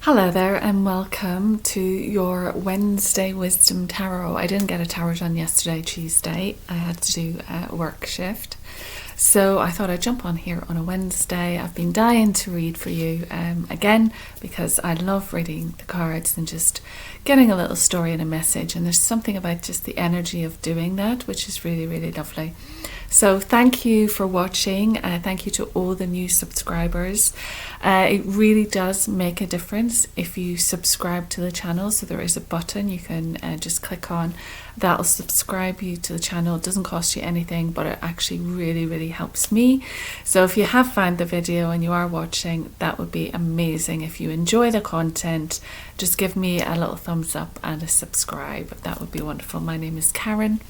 Hello there and welcome to your Wednesday Wisdom Tarot. I didn't get a tarot done yesterday, Tuesday. I had to do a work shift. So I thought I'd jump on here on a Wednesday. I've been dying to read for you again because I love reading the cards and just getting a little story and a message. And there's something about just the energy of doing that, which is really, really lovely. So thank you for watching. Thank you to all the new subscribers. It really does make a difference if you subscribe to the channel. So there is a button you can just click on. That'll subscribe you to the channel. It doesn't cost you anything, but it actually really, really helps me. So if you have found the video and you are watching, that would be amazing. If you enjoy the content, just give me a little thumbs up and a subscribe. That would be wonderful. My name is Karen.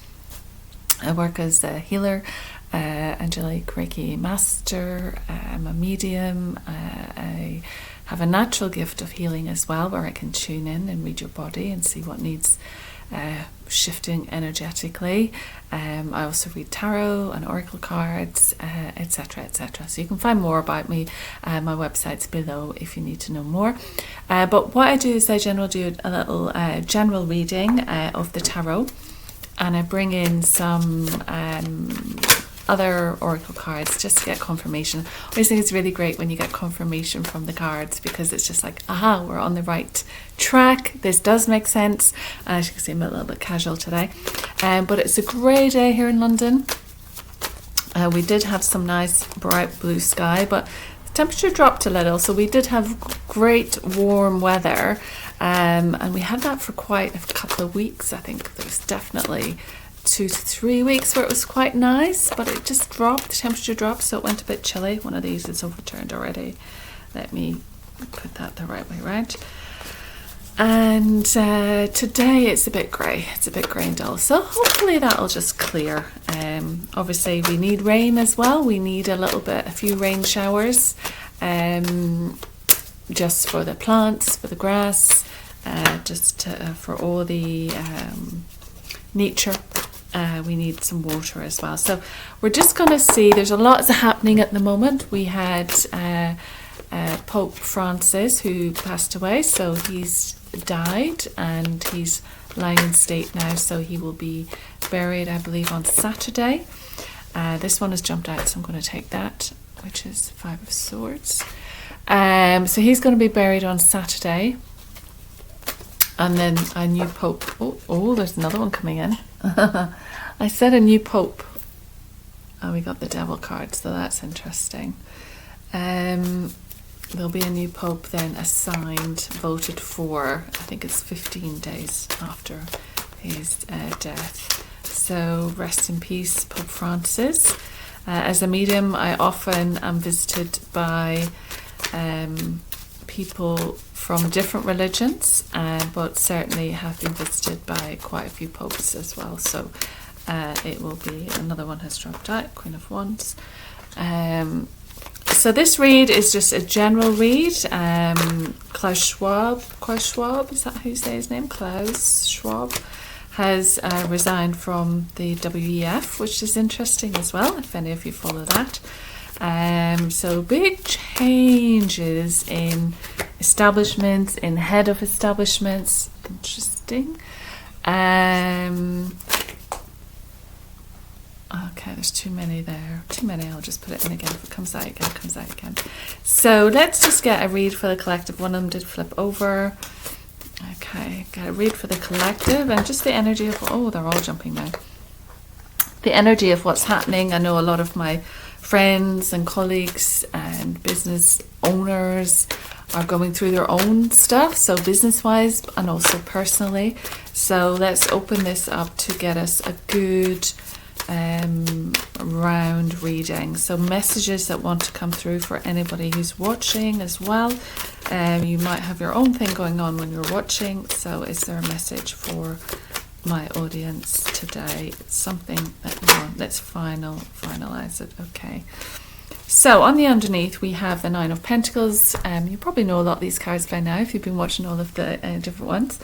I work as a healer, angelic Reiki master. I'm a medium. I have a natural gift of healing as well, where I can tune in and read your body and see what needs shifting energetically. I also read tarot and oracle cards, etc., etc. So you can find more about me. My website's below if you need to know more. But what I do is I generally do a little general reading of the tarot. And I bring in some other oracle cards just to get confirmation. I always think it's really great when you get confirmation from the cards, because it's just like, aha, we're on the right track. This does make sense. As you can see, I'm a little bit casual today. But it's a grey day here in London. We did have some nice bright blue sky, but the temperature dropped a little. So we did have great warm weather. And we had that for quite a couple of weeks. I think there was definitely 2 to 3 weeks where it was quite nice, but it just dropped, the temperature dropped, so it went a bit chilly. One of these is overturned already. Let me put that the right way around. And today it's a bit grey. It's a bit grey and dull. So hopefully that'll just clear. Obviously we need rain as well. We need a few rain showers. Just for the plants, for the grass, for all the nature. We need some water as well. So we're just going to see, there's a lot happening at the moment. We had Pope Francis, who passed away, so he's died and he's lying in state now, so he will be buried, I believe, on Saturday. This one has jumped out, so I'm going to take that, which is 5 of Swords. So he's going to be buried on Saturday, and then a new pope. Oh, there's another one coming in. I said a new pope. Oh, we got the devil card, so that's interesting. There'll be a new pope then assigned, voted for. I think it's 15 days after his death. So rest in peace, Pope Francis. As a medium, I often am visited by people from different religions, but certainly have been visited by quite a few popes as well. So it will be, another one has dropped out, Queen of Wands. So this read is just a general read. Klaus Schwab, is that how you say his name? Klaus Schwab has resigned from the WEF, which is interesting as well, if any of you follow that. So big changes in establishments, in head of establishments. Interesting. Okay, there's too many there. Too many, I'll just put it in again. If it comes out again, it comes out again. So let's just get a read for the collective. One of them did flip over. Okay, get a read for the collective and just the energy of, oh, they're all jumping now. The energy of what's happening. I know a lot of my friends and colleagues and business owners are going through their own stuff, so business-wise and also personally. So let's open this up to get us a good round reading. So messages that want to come through for anybody who's watching as well. You might have your own thing going on when you're watching, so is there a message for my audience today? It's something that you want. Let's finalize it. Okay, so on the underneath we have the 9 of Pentacles. You probably know a lot of these cards by now if you've been watching all of the different ones.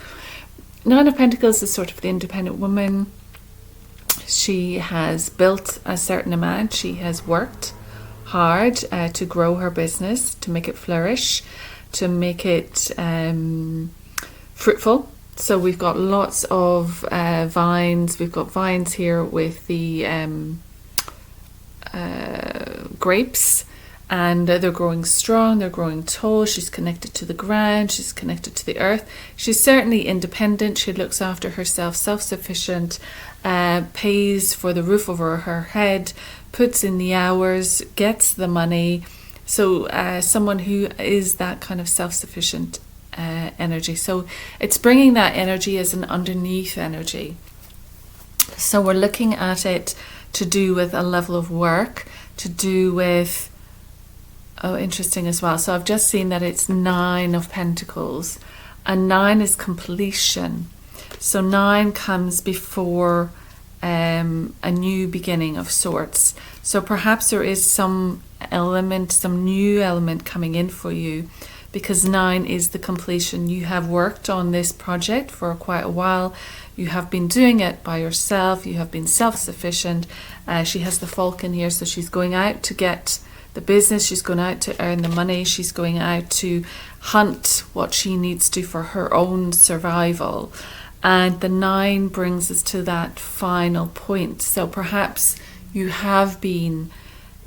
9 of Pentacles is sort of the independent woman. She has built a certain amount. She has worked hard to grow her business, to make it flourish. to make it fruitful. So we've got lots of vines. We've got vines here with the grapes, and they're growing strong, they're growing tall. She's connected to the ground, she's connected to the earth. She's certainly independent. She looks after herself, self-sufficient, pays for the roof over her head, puts in the hours, gets the money. So someone who is that kind of self-sufficient energy. So it's bringing that energy as an underneath energy. So we're looking at it to do with a level of work, to do with, oh, interesting as well. So I've just seen that it's 9 of Pentacles, and 9 is completion. So 9 comes before a new beginning of sorts. So perhaps there is some element, some new element coming in for you, because 9 is the completion. You have worked on this project for quite a while. You have been doing it by yourself. You have been self-sufficient. She has the falcon here, so she's going out to get the business. She's going out to earn the money. She's going out to hunt what she needs to for her own survival. And the 9 brings us to that final point. So perhaps you have been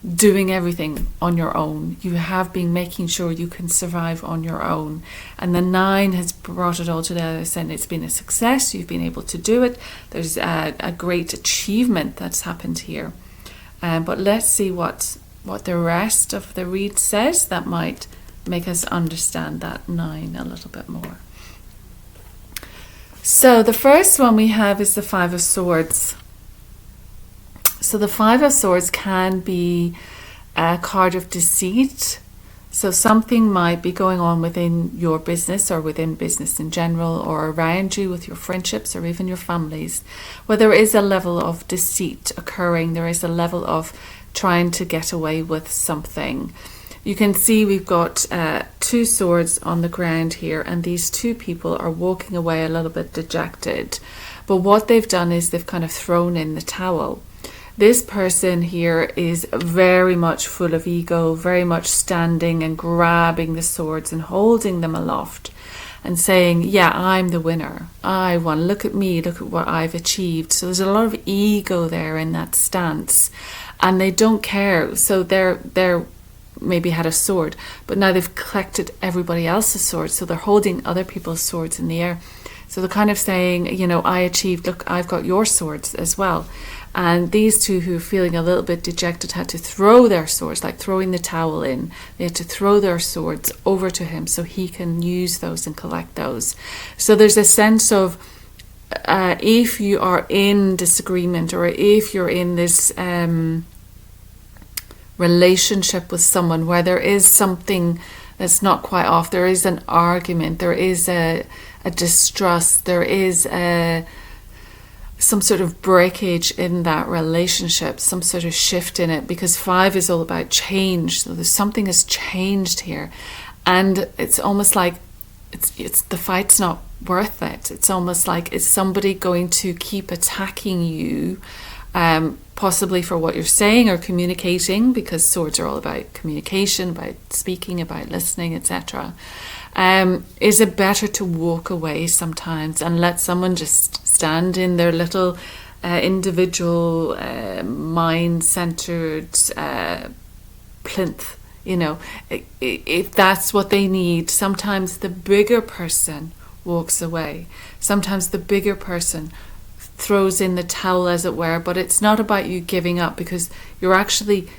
doing everything on your own. You have been making sure you can survive on your own. And the 9 has brought it all together, saying it's been a success. You've been able to do it. There's a great achievement that's happened here. But let's see what the rest of the read says that might make us understand that 9 a little bit more. So the first one we have is the 5 of Swords. So the 5 of Swords can be a card of deceit. So something might be going on within your business or within business in general, or around you with your friendships or even your families, where there is a level of deceit occurring. There is a level of trying to get away with something. You can see we've got 2 swords on the ground here, and these 2 people are walking away a little bit dejected. But what they've done is they've kind of thrown in the towel. This person here is very much full of ego, very much standing and grabbing the swords and holding them aloft and saying, yeah, I'm the winner. I won. Look at me. Look at what I've achieved. So there's a lot of ego there in that stance, and they don't care. So they're maybe had a sword, but now they've collected everybody else's swords. So they're holding other people's swords in the air. So they're kind of saying, you know, I achieved, look, I've got your swords as well. And these 2 who are feeling a little bit dejected had to throw their swords, like throwing the towel in. They had to throw their swords over to him so he can use those and collect those. So there's a sense of if you are in disagreement, or if you're in this relationship with someone where there is something that's not quite off, there is an argument, there is a distrust, there is some sort of breakage in that relationship, some sort of shift in it, because 5 is all about change. So there's something has changed here, and it's almost like it's the fight's not worth it. It's almost like, is somebody going to keep attacking you, possibly for what you're saying or communicating, because swords are all about communication, about speaking, about listening, etc. Is it better to walk away sometimes and let someone just stand in their little individual mind-centered plinth? You know, if that's what they need. Sometimes the bigger person walks away. Sometimes the bigger person throws in the towel, as it were, but it's not about you giving up, because you're actually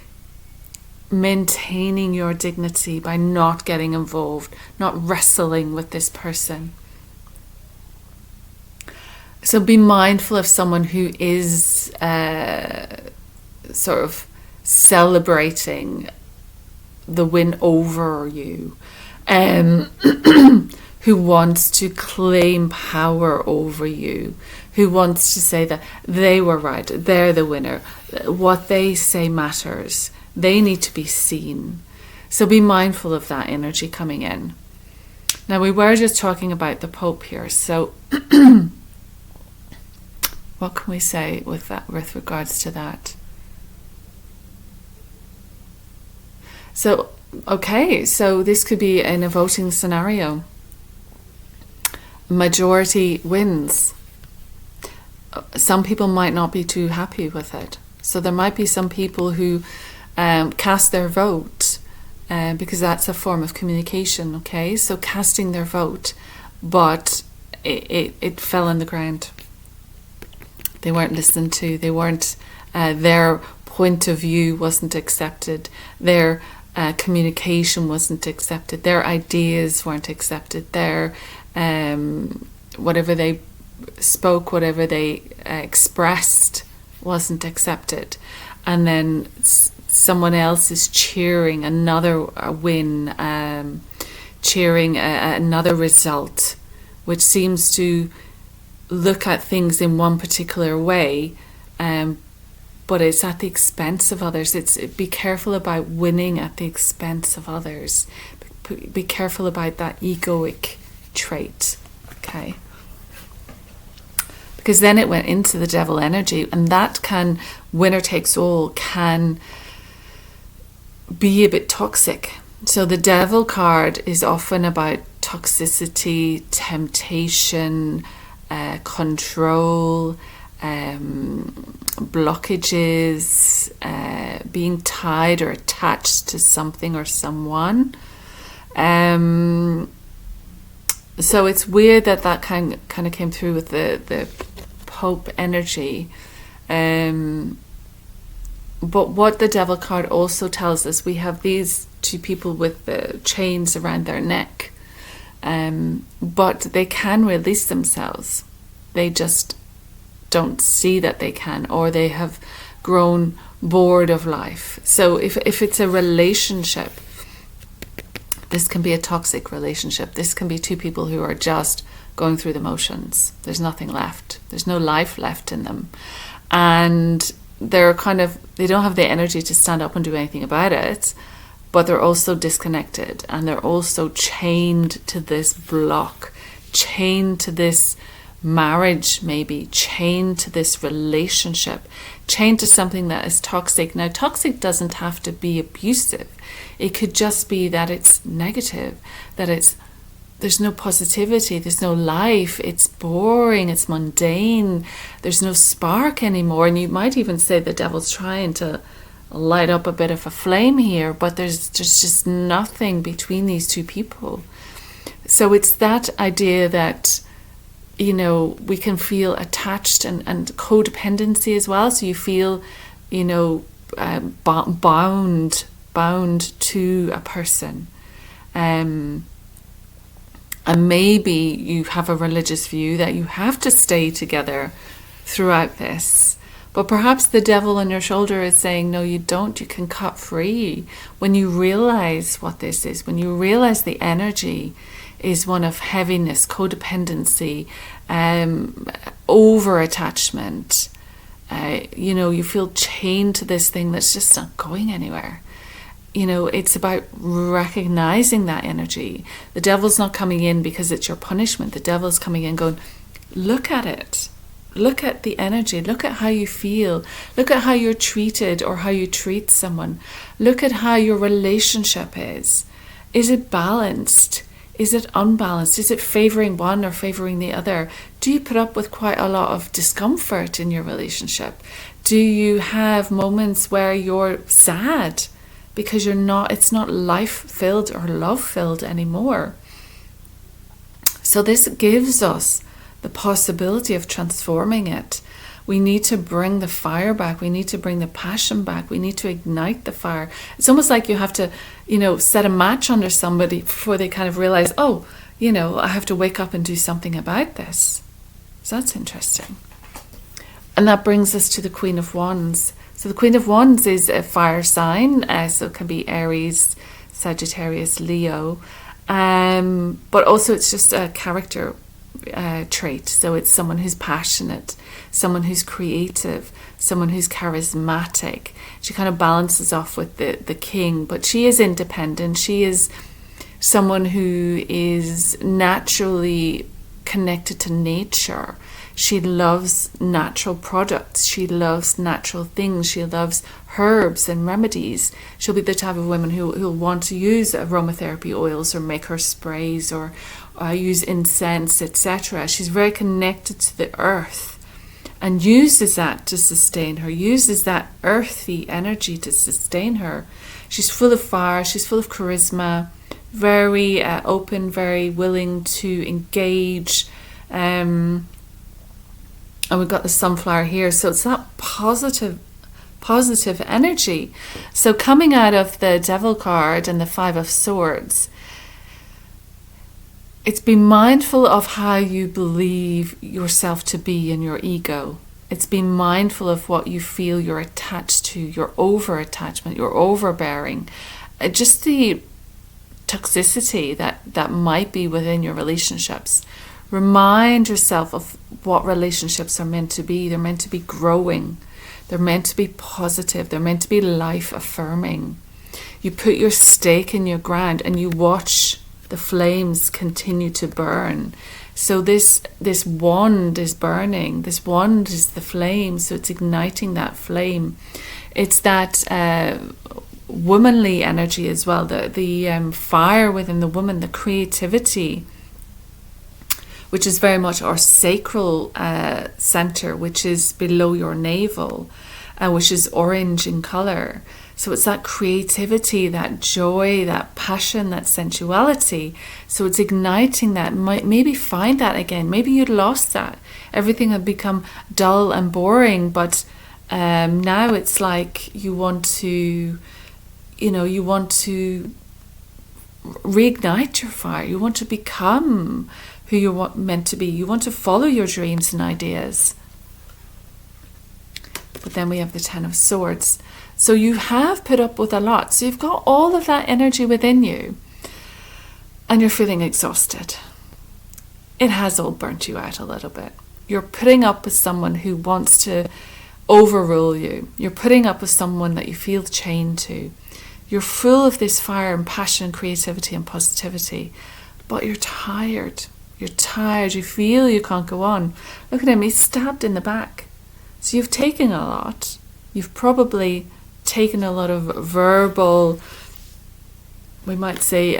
maintaining your dignity by not getting involved, not wrestling with this person. So be mindful of someone who is sort of celebrating the win over you, who wants to claim power over you, who wants to say that they were right, they're the winner, what they say matters, they need to be seen. So be mindful of that energy coming in. Now, we were just talking about the Pope here, so what can we say with that, with regards to that? So Okay, so this could be in a voting scenario. Majority wins. Some people might not be too happy with it. So there might be some people who cast their vote because that's a form of communication, okay? So casting their vote, but it fell on the ground. They weren't listened to. They weren't, their point of view wasn't accepted. Their communication wasn't accepted. Their ideas weren't accepted. Their, whatever they spoke, whatever they expressed wasn't accepted. And then someone else is cheering another win, cheering another result, which seems to look at things in one particular way, but it's at the expense of others. Be careful about winning at the expense of others. Be careful about that egoic trait, okay? Because then it went into the devil energy, and that can, winner takes all, can be a bit toxic. So the devil card is often about toxicity, temptation, control, blockages, being tied or attached to something or someone. So it's weird that kind of came through with the Pope energy. But what the devil card also tells us, we have these two people with the chains around their neck, but they can release themselves. They just don't see that they can, or they have grown bored of life. So if it's a relationship, this can be a toxic relationship. This can be two people who are just going through the motions. There's nothing left. There's no life left in them. And they don't have the energy to stand up and do anything about it, but they're also disconnected, and they're also chained to this block, chained to this marriage, maybe chained to this relationship, chained to something that is toxic. Now, toxic doesn't have to be abusive. It could just be that it's negative, that there's no positivity, there's no life, it's boring, it's mundane, there's no spark anymore. And you might even say the devil's trying to light up a bit of a flame here, but there's just nothing between these two people. So it's that idea that, we can feel attached and codependency as well. So you feel, bound to a person. And maybe you have a religious view that you have to stay together throughout this. But perhaps the devil on your shoulder is saying, no, you don't. You can cut free. When you realize what this is, when you realize the energy is one of heaviness, codependency, over-attachment, you feel chained to this thing that's just not going anywhere. It's about recognizing that energy. The devil's not coming in because it's your punishment. The devil's coming in going, look at it. Look at the energy. Look at how you feel. Look at how you're treated or how you treat someone. Look at how your relationship is. Is it balanced? Is it unbalanced? Is it favoring one or favoring the other? Do you put up with quite a lot of discomfort in your relationship? Do you have moments where you're sad because it's not life-filled or love-filled anymore? So this gives us the possibility of transforming it. We need to bring the fire back. We need to bring the passion back. We need to ignite the fire. It's almost like you have to, set a match under somebody before they kind of realize, I have to wake up and do something about this. So that's interesting. And that brings us to the Queen of Wands. So the Queen of Wands is a fire sign, so it can be Aries, Sagittarius, Leo. But also it's just a character trait. So it's someone who's passionate, someone who's creative, someone who's charismatic. She kind of balances off with the king, but she is independent. She is someone who is naturally connected to nature. She loves natural products. She loves natural things. She loves herbs and remedies. She'll be the type of woman who'll want to use aromatherapy oils or make her sprays or use incense, etc. She's very connected to the earth and uses that to sustain her, uses that earthy energy to sustain her. She's full of fire. She's full of charisma, very open, very willing to engage. And we've got the sunflower here, so it's that positive energy. So coming out of the Devil card and the Five of Swords, it's be mindful of how you believe yourself to be in your ego. It's being mindful of what you feel you're attached to, your over-attachment, your overbearing, just the toxicity that might be within your relationships. Remind yourself of what relationships are meant to be. They're meant to be growing. They're meant to be positive. They're meant to be life-affirming. You put your stake in your ground and you watch the flames continue to burn. So this wand is burning. This wand is the flame, so it's igniting that flame. It's that womanly energy as well, the fire within the woman, the creativity, which is very much our sacral center, which is below your navel, which is orange in color. So it's that creativity, that joy, that passion, that sensuality. So it's igniting that. Maybe find that again. Maybe you'd lost that. Everything had become dull and boring, but now it's like you want to reignite your fire. You want to become who you're meant to be. You want to follow your dreams and ideas. But then we have the Ten of Swords. So you have put up with a lot. So you've got all of that energy within you and you're feeling exhausted. It has all burnt you out a little bit. You're putting up with someone who wants to overrule you. You're putting up with someone that you feel chained to. You're full of this fire and passion, creativity and positivity, but you're tired. You're tired. You feel you can't go on. Look at him. He's stabbed in the back. So you've taken a lot. You've probably taken a lot of verbal, we might say,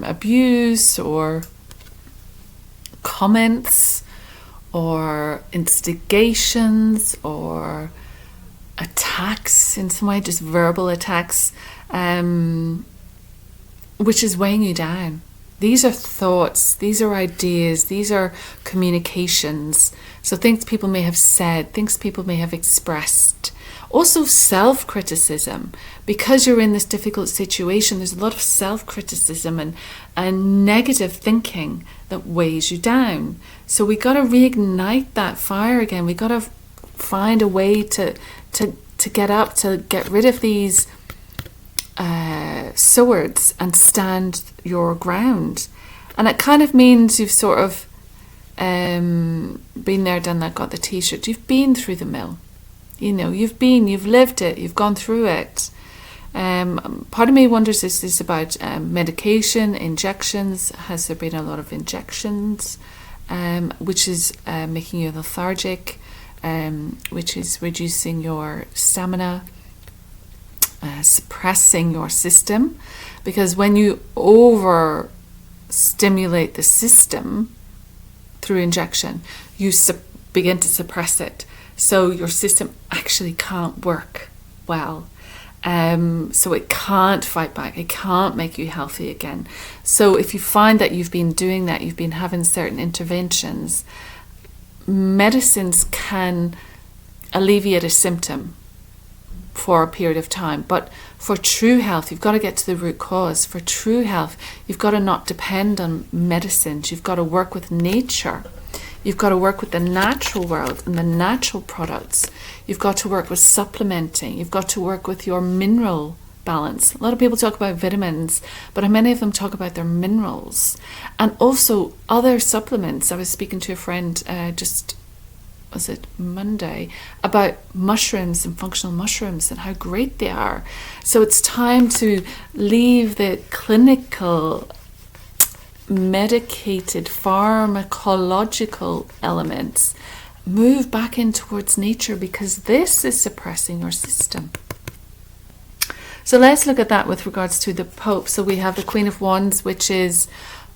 abuse or comments or instigations or attacks in some way, just verbal attacks, which is weighing you down. These are thoughts, these are ideas, these are communications. So things people may have said, things people may have expressed. Also self-criticism. Because you're in this difficult situation, there's a lot of self-criticism and negative thinking that weighs you down. So we got to reignite that fire again. We got to find a way to get up, to get rid of these swords and stand your ground. And it kind of means you've sort of been there, done that, got the t-shirt. You've been through the mill. You know, you've lived it, you've gone through it. Part of me wonders, is this about medication, injections? Has there been a lot of injections, which is making you lethargic, which is reducing your stamina, suppressing your system? Because when you overstimulate the system through injection, you begin to suppress it. So your system actually can't work well. So it can't fight back. It can't make you healthy again. So if you find that you've been doing that, you've been having certain interventions, medicines can alleviate a symptom for a period of time. But for true health, you've got to get to the root cause. For true health, you've got to not depend on medicines. You've got to work with nature. You've got to work with the natural world and the natural products. You've got to work with supplementing. You've got to work with your mineral balance. A lot of people talk about vitamins, but many of them talk about their minerals. And also other supplements. I was speaking to a friend was it Monday, about mushrooms and functional mushrooms and how great they are. So it's time to leave the clinical medicated pharmacological elements move back in towards nature, because this is suppressing your system. So let's look at that with regards to the Pope. So we have the Queen of Wands, which is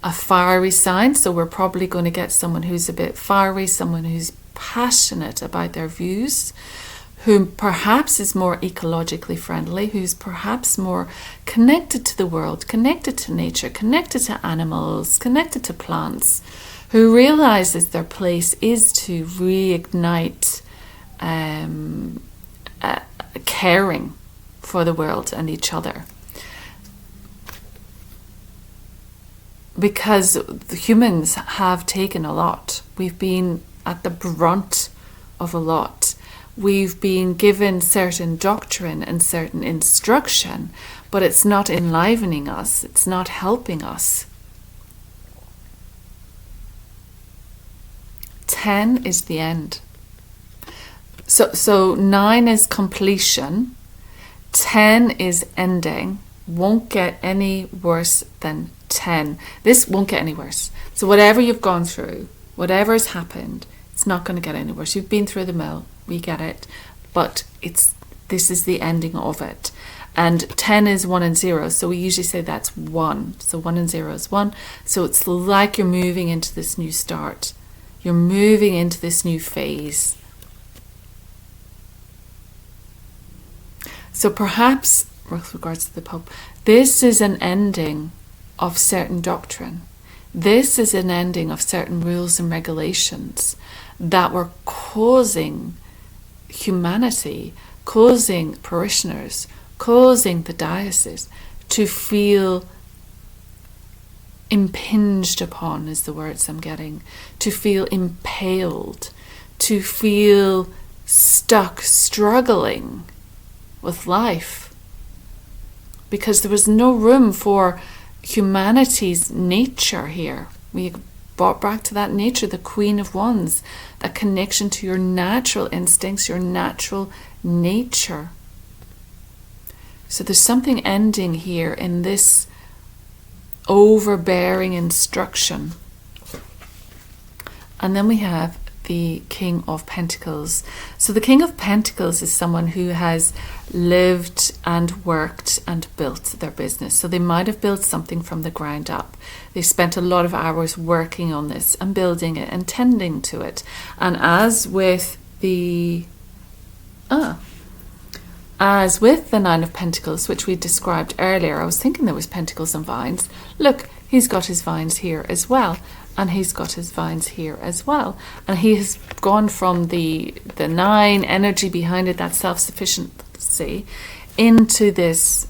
a fiery sign. So we're probably going to get someone who's a bit fiery, someone who's passionate about their views, who perhaps is more ecologically friendly, who's perhaps more connected to the world, connected to nature, connected to animals, connected to plants, who realizes their place is to reignite caring for the world and each other. Because the humans have taken a lot. We've been at the brunt of a lot. We've been given certain doctrine and certain instruction, but it's not enlivening us. It's not helping us. 10 is the end. So 9 is completion. 10 is ending. Won't get any worse than 10. This won't get any worse. So whatever you've gone through, whatever has happened, it's not going to get any worse. You've been through the mill. We get it. But this is the ending of it. And 10 is 1 and 0. So we usually say that's 1. So 1 and 0 is 1. So it's like you're moving into this new start. You're moving into this new phase. So perhaps, with regards to the Pope, this is an ending of certain doctrine. This is an ending of certain rules and regulations that were causing humanity, causing parishioners, causing the diocese to feel impinged upon, is the words I'm getting, to feel impaled, to feel stuck, struggling with life, because there was no room for humanity's nature here. We brought back to that nature, the Queen of Wands, that connection to your natural instincts, your natural nature. So there's something ending here in this overbearing instruction. And then we have the King of Pentacles. So the King of Pentacles is someone who has lived and worked and built their business. So they might have built something from the ground up. They spent a lot of hours working on this and building it and tending to it. And as with the Nine of Pentacles, which we described earlier, I was thinking there was pentacles and vines. Look, he's got his vines here as well. And he's got his vines here as well. And he has gone from the 9 energy behind it, that self-sufficiency, into this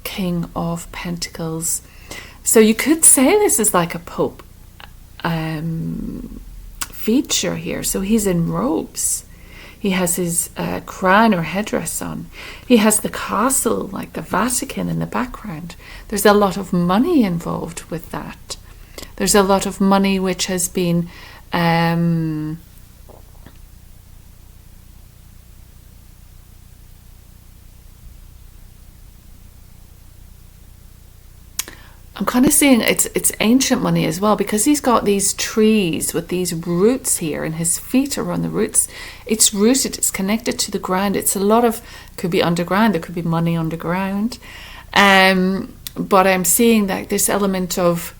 King of Pentacles. So you could say this is like a Pope feature here. So he's in robes. He has his crown or headdress on. He has the castle, like the Vatican, in the background. There's a lot of money involved with that. There's a lot of money which has been I'm kind of seeing it's ancient money as well, because he's got these trees with these roots here and his feet are on the roots. It's rooted, it's connected to the ground. It's a lot of, could be underground, there could be money underground. But I'm seeing that this element of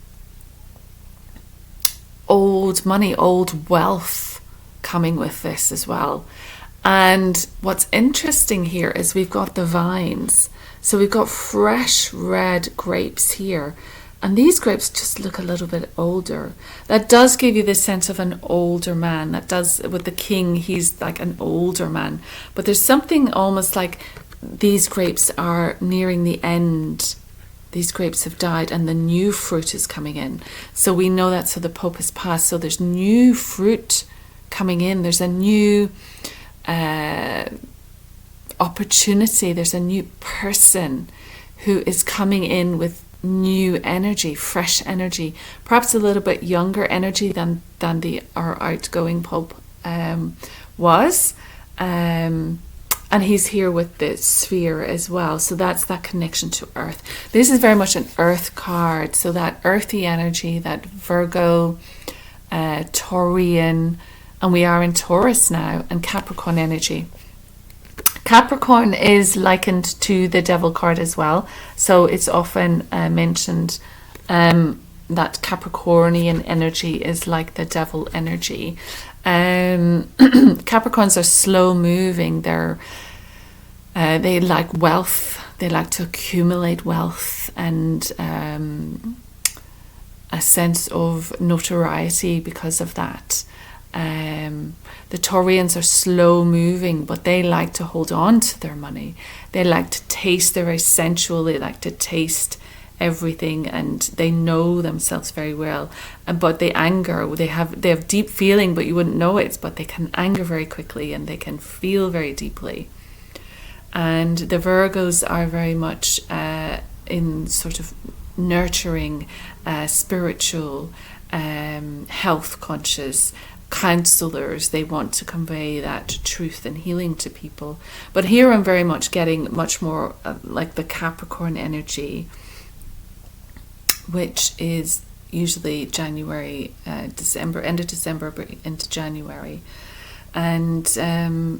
old money, old wealth coming with this as well. And what's interesting here is we've got the vines. So we've got fresh red grapes here. And these grapes just look a little bit older. That does give you the sense of an older man. That does, with the king, he's like an older man. But there's something almost like these grapes are nearing the end. These grapes have died and the new fruit is coming in. So we know that, so the Pope has passed. So there's new fruit coming in. There's a new opportunity. There's a new person who is coming in with new energy, fresh energy, perhaps a little bit younger energy than our outgoing Pope was. And he's here with the sphere as well. So that's that connection to earth. This is very much an earth card. So that earthy energy, that Virgo, Taurian, and we are in Taurus now, and Capricorn energy. Capricorn is likened to the devil card as well, so it's often mentioned that Capricornian energy is like the devil energy. Capricorns are slow moving. They like wealth. They like to accumulate wealth and a sense of notoriety because of that. The Taurians are slow moving, but they like to hold on to their money. They like to taste. They're very sensual. They like to taste everything, and they know themselves very well. But they anger. They have deep feeling, but you wouldn't know it. But they can anger very quickly, and they can feel very deeply. And the Virgos are very much in sort of nurturing, spiritual, health conscious counselors. They want to convey that truth and healing to people. But here I'm very much getting much more like the Capricorn energy, which is usually January, December, end of December into January. And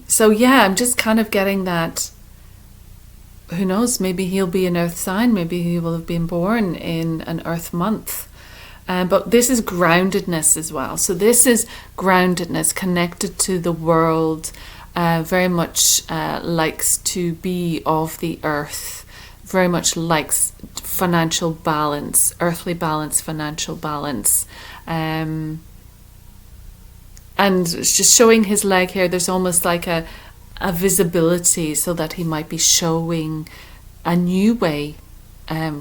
so yeah, I'm just kind of getting that, who knows, maybe he'll be an earth sign, maybe he will have been born in an earth month. But this is groundedness as well. So this is groundedness, connected to the world, very much likes to be of the earth, very much likes financial balance, earthly balance, financial balance. And it's just showing his leg here. There's almost like a visibility, so that he might be showing a new way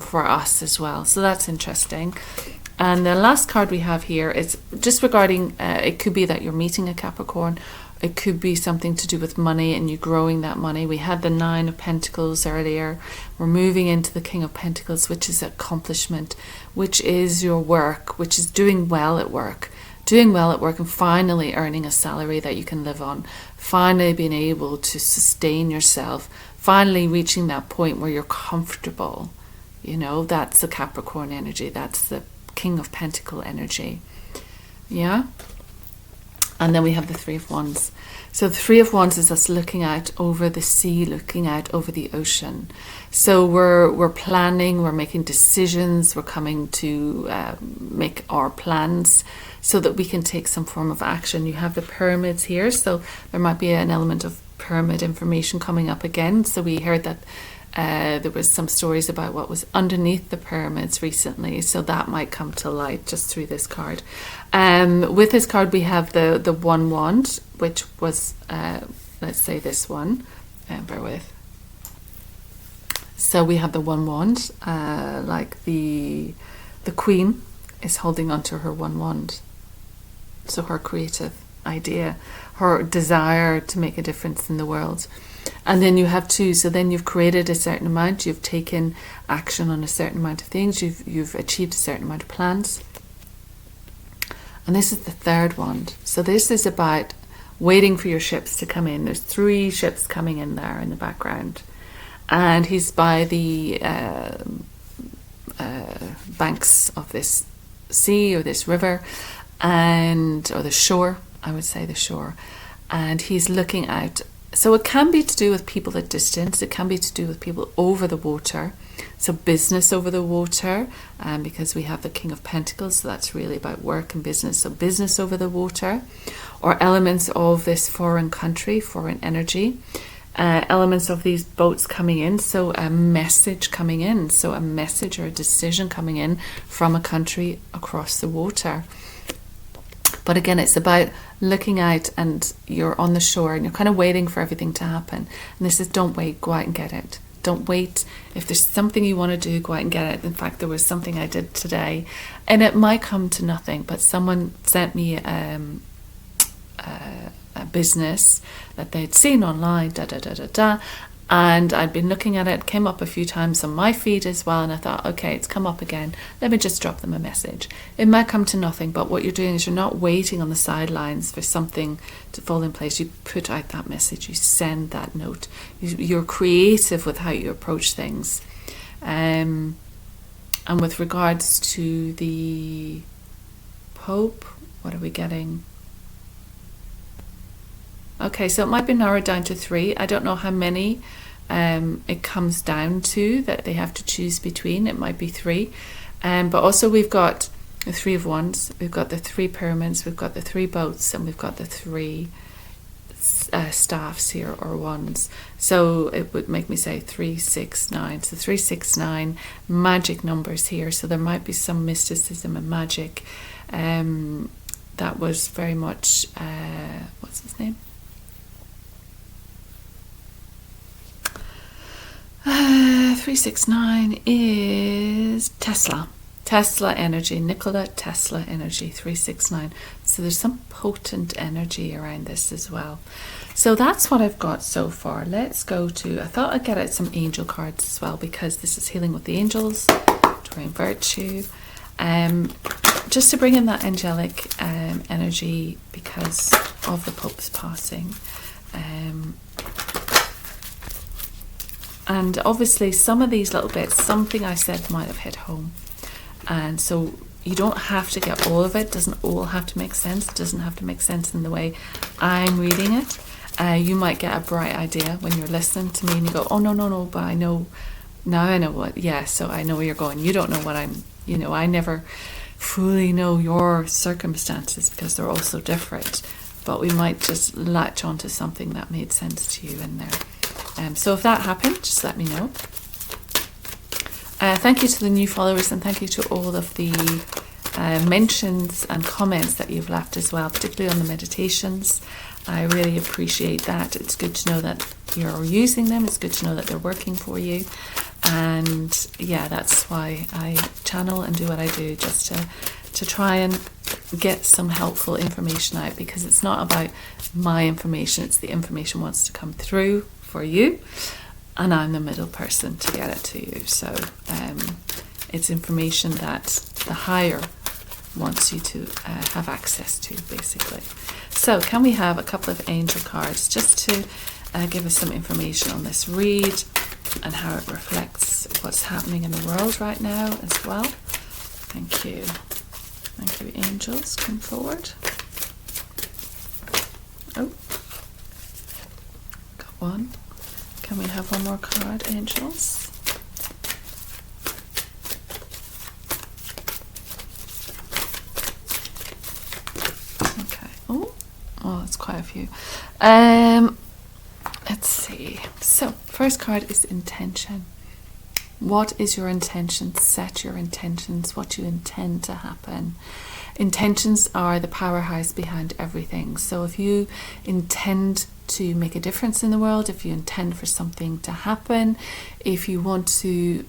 for us as well. So that's interesting. And the last card we have here is just regarding, it could be that you're meeting a Capricorn. It could be something to do with money and you growing that money. We had the 9 of Pentacles earlier. We're moving into the King of Pentacles, which is accomplishment, which is your work, which is doing well at work. Doing well at work and finally earning a salary that you can live on. Finally being able to sustain yourself. Finally reaching that point where you're comfortable. You know, that's the Capricorn energy. That's the King of Pentacle energy. Yeah. And then we have the 3 of Wands. So the 3 of Wands is us looking out over the sea, looking out over the ocean. So we're planning, we're making decisions, we're coming to make our plans so that we can take some form of action. You have the pyramids here, so there might be an element of pyramid information coming up again. So we heard that there was some stories about what was underneath the pyramids recently, so that might come to light just through this card. With this card we have the 1 wand, which was let's say this one, bear with. So we have the 1 wand, like the queen is holding onto her 1 wand, so her creative idea, her desire to make a difference in the world. And then you have 2, so then you've created a certain amount, you've taken action on a certain amount of things, you've achieved a certain amount of plans. And this is the 3rd wand. So this is about waiting for your ships to come in. There's 3 ships coming in there in the background. And he's by the banks of this sea or this river, or the shore, I would say the shore. And he's looking out. So it can be to do with people at distance. It can be to do with people over the water. So business over the water, because we have the King of Pentacles, so that's really about work and business. So business over the water, or elements of this foreign country, foreign energy, elements of these boats coming in. So a message coming in, so a message or a decision coming in from a country across the water. But again, it's about looking out, and you're on the shore and you're kind of waiting for everything to happen. And this is, don't wait, go out and get it. Don't wait. If there's something you want to do, go out and get it. In fact, there was something I did today, and it might come to nothing, but someone sent me a business that they'd seen online, and I'd been looking at it, came up a few times on my feed as well, and I thought, okay, it's come up again, let me just drop them a message. It might come to nothing, but what you're doing is you're not waiting on the sidelines for something to fall in place. You put out that message, you send that note, you're creative with how you approach things. And with regards to the Pope, what are we getting? Okay, so it might be narrowed down to 3. I don't know how many it comes down to that they have to choose between. It might be 3. But also we've got the 3 of Wands, we've got the 3 pyramids, we've got the 3 boats, and we've got the 3 staffs here, or wands. So it would make me say 3, 6, 9. So 3, 6, 9 magic numbers here. So there might be some mysticism and magic. That was very much what's his name? 3, 6, 9 is Tesla energy, Nikola Tesla energy, 3, 6, 9. So there's some potent energy around this as well. So that's what I've got so far. Let's go to, I thought I'd get out some angel cards as well, because this is healing with the angels, Doreen virtue, just to bring in that angelic energy because of the Pope's passing. And obviously some of these little bits, something I said might have hit home. And so you don't have to get all of it. It doesn't all have to make sense. It doesn't have to make sense in the way I'm reading it. You might get a bright idea when you're listening to me and you go, oh, no, but I know, now I know what, yeah, so I know where you're going. You don't know what I'm, I never fully know your circumstances because they're all so different. But we might just latch onto something that made sense to you in there. So if that happened, just let me know. Thank you to the new followers, and thank you to all of the mentions and comments that you've left as well, particularly on the meditations. I really appreciate that. It's good to know that you're using them. It's good to know that they're working for you. And yeah, that's why I channel and do what I do, just to try and get some helpful information out, because it's not about my information, it's the information wants to come through for you, and I'm the middle person to get it to you. So it's information that the higher wants you to have access to, basically. So can we have a couple of angel cards just to give us some information on this read and how it reflects what's happening in the world right now as well? Thank you. Thank you, angels. Come forward. Oh, got one. Can we have one more card, angels? Okay. Oh, that's quite a few. Let's see. So, first card is intention. What is your intention? Set your intentions, what you intend to happen. Intentions are the powerhouse behind everything. So if you intend to make a difference in the world, if you intend for something to happen, if you want to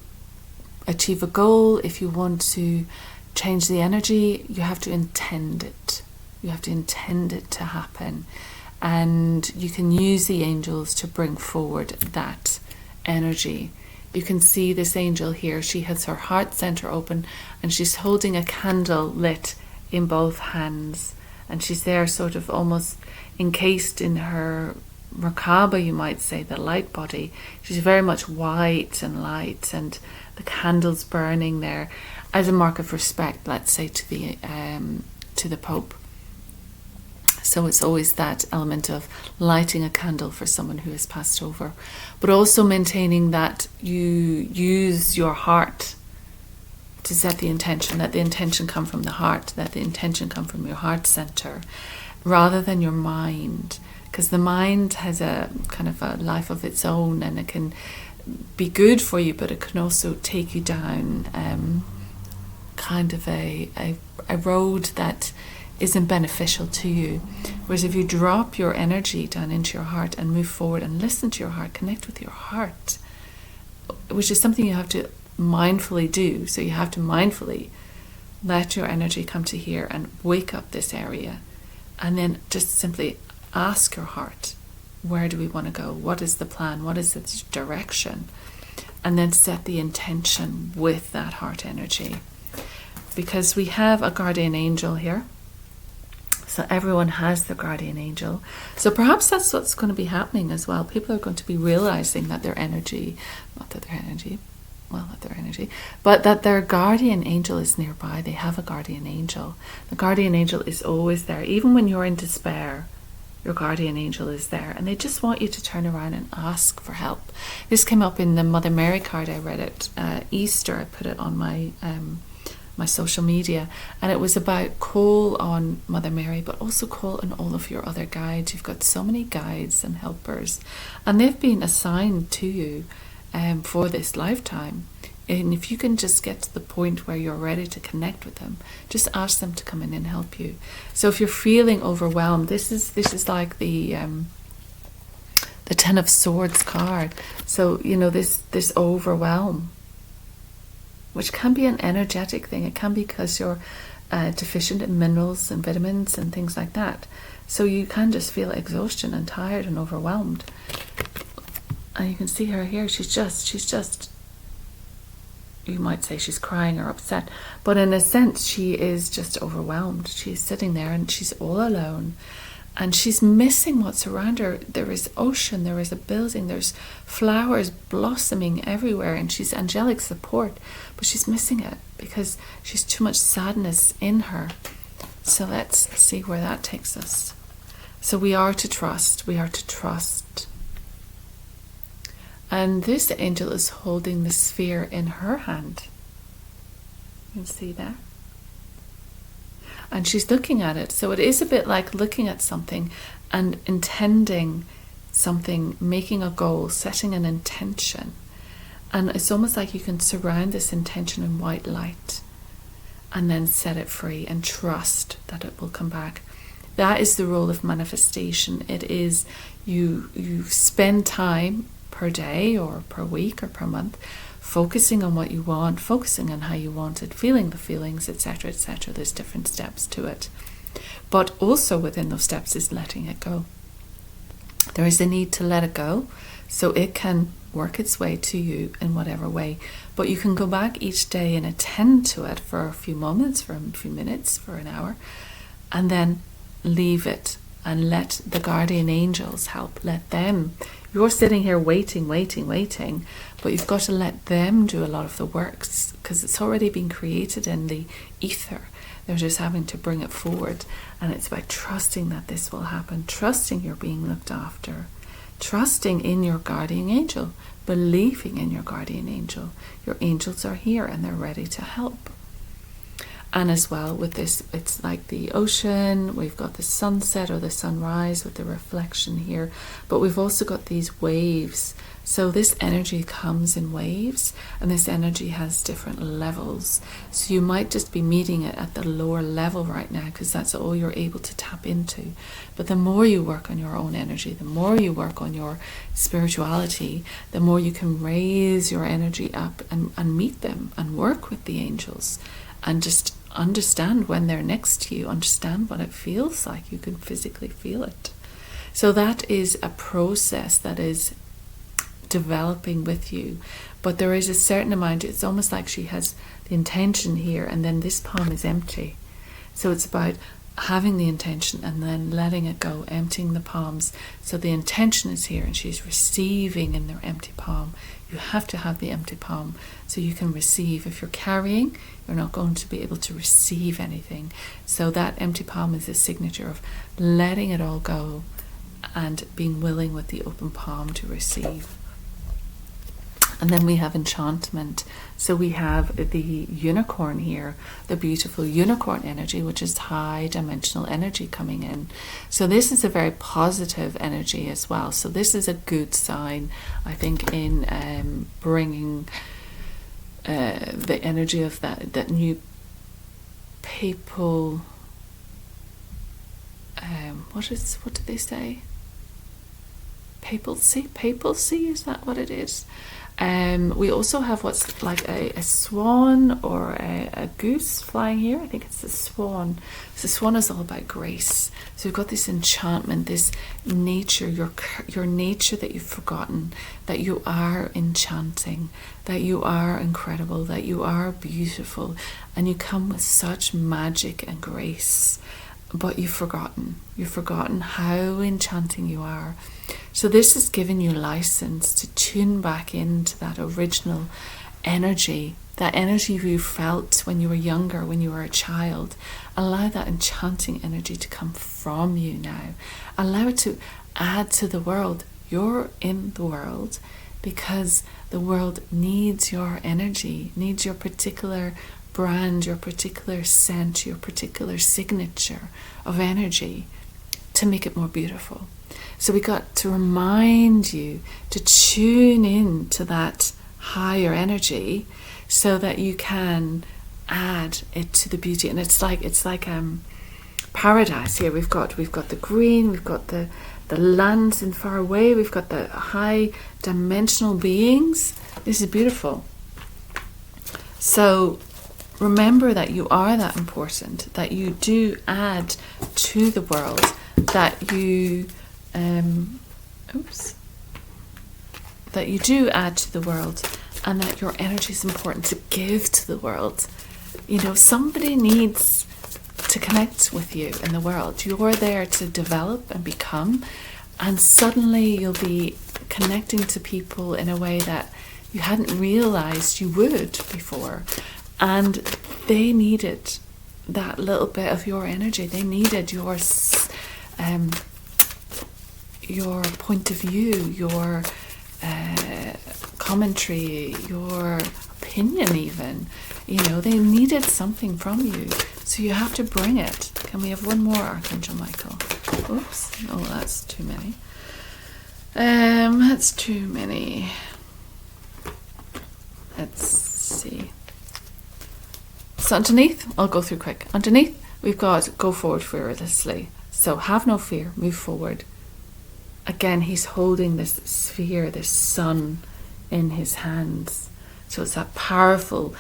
achieve a goal, if you want to change the energy, you have to intend it. You have to intend it to happen. And you can use the angels to bring forward that energy. You can see this angel here. She has her heart center open and she's holding a candle lit in both hands. And she's there sort of almost encased in her Merkaba, you might say, the light body. She's very much white and light, and the candle's burning there as a mark of respect, let's say, to the Pope. So it's always that element of lighting a candle for someone who has passed over, but also maintaining that you use your heart to set the intention, let the intention come from the heart, let the intention come from your heart center, rather than your mind, because the mind has a kind of a life of its own, and it can be good for you, but it can also take you down kind of a road that isn't beneficial to you. Whereas if you drop your energy down into your heart and move forward and listen to your heart, connect with your heart, which is something you have to mindfully do. So you have to mindfully let your energy come to here and wake up this area, and then just simply ask your heart, where do we want to go? What is the plan? What is the direction? And then set the intention with that heart energy. Because we have a guardian angel here. So everyone has their guardian angel. So perhaps that's what's going to be happening as well. People are going to be realizing that their energy, but that their guardian angel is nearby. They have a guardian angel. The guardian angel is always there. Even when you're in despair, your guardian angel is there, and they just want you to turn around and ask for help. This came up in the Mother Mary card I read at Easter. I put it on my my social media, and it was about call on Mother Mary, but also call on all of your other guides. You've got so many guides and helpers, and they've been assigned to you for this lifetime. And if you can just get to the point where you're ready to connect with them, just ask them to come in and help you. So if you're feeling overwhelmed, this is like the Ten of Swords card. So this overwhelm, which can be an energetic thing. It can be because you're deficient in minerals and vitamins and things like that. So you can just feel exhaustion and tired and overwhelmed. And you can see her here. She's just, you might say she's crying or upset, but in a sense she is just overwhelmed. She's sitting there and she's all alone, and she's missing what's around her. There is ocean, there is a building, there's flowers blossoming everywhere, and she's angelic support, but she's missing it because she's too much sadness in her. So let's see where that takes us. So we are to trust. And this angel is holding the sphere in her hand. You can see that. And she's looking at it. So it is a bit like looking at something and intending something, making a goal, setting an intention. And it's almost like you can surround this intention in white light and then set it free and trust that it will come back. That is the role of manifestation. It is you spend time per day or per week or per month focusing on what you want, focusing on how you want it, feeling the feelings, etc., etc. There's different steps to it, but also within those steps is letting it go. There is a need to let it go so it can work its way to you in whatever way, but you can go back each day and attend to it for a few moments, for a few minutes, for an hour, and then leave it and let the guardian angels help. Let them. You're sitting here waiting, but you've got to let them do a lot of the work because it's already been created in the ether. They're just having to bring it forward, and it's by trusting that this will happen, trusting you're being looked after, trusting in your guardian angel, believing in your guardian angel. Your angels are here and they're ready to help. And as well with this, it's like the ocean, we've got the sunset or the sunrise with the reflection here, but we've also got these waves. So this energy comes in waves, and this energy has different levels. So you might just be meeting it at the lower level right now because that's all you're able to tap into. But the more you work on your own energy, the more you work on your spirituality, the more you can raise your energy up and meet them and work with the angels and just understand when they're next to you, understand what it feels like. You can physically feel it. So that is a process that is developing with you, but there is a certain amount. It's almost like she has the intention here and then this palm is empty. So it's about having the intention and then letting it go, emptying the palms. So the intention is here and she's receiving in their empty palm. You have to have the empty palm so you can receive. If you're carrying, you're not going to be able to receive anything. So that empty palm is a signature of letting it all go and being willing with the open palm to receive. And then we have enchantment. So we have the unicorn here, the beautiful unicorn energy, which is high dimensional energy coming in. So this is a very positive energy as well. So this is a good sign, I think, in bringing the energy of that new papal, what do they say? Papacy, is that what it is? We also have what's like a swan or a goose flying here. I think it's a swan. So the swan is all about grace. So we've got this enchantment, this nature, your nature that you've forgotten, that you are enchanting, that you are incredible, that you are beautiful, and you come with such magic and grace. But you've forgotten how enchanting you are. So this is giving you license to tune back into that original energy that energy you felt when you were younger, when you were a child. Allow that enchanting energy to come from you now. Allow it to add to the world. You're in the world because the world needs your energy, needs your particular brand, your particular scent, your particular signature of energy to make it more beautiful. So we got to remind you to tune in to that higher energy so that you can add it to the beauty. And it's like paradise here. We've got the green, we've got the lands in far away, we've got the high dimensional beings. This is beautiful. So remember that you are that important, that you do add to the world, that you that you do add to the world, and that your energy is important to give to the world. You know, somebody needs to connect with you in the world. You're there to develop and become, and suddenly you'll be connecting to people in a way that you hadn't realized you would before. And they needed that little bit of your energy. They needed your point of view, your commentary, your opinion even. You know, they needed something from you. So you have to bring it. Can we have one more, Archangel Michael? Oops. Oh, that's too many. That's too many. Let's see. So underneath, I'll go through quick. Underneath, we've got go forward fearlessly. So have no fear, move forward. Again, he's holding this sphere, this sun in his hands. So it's that powerful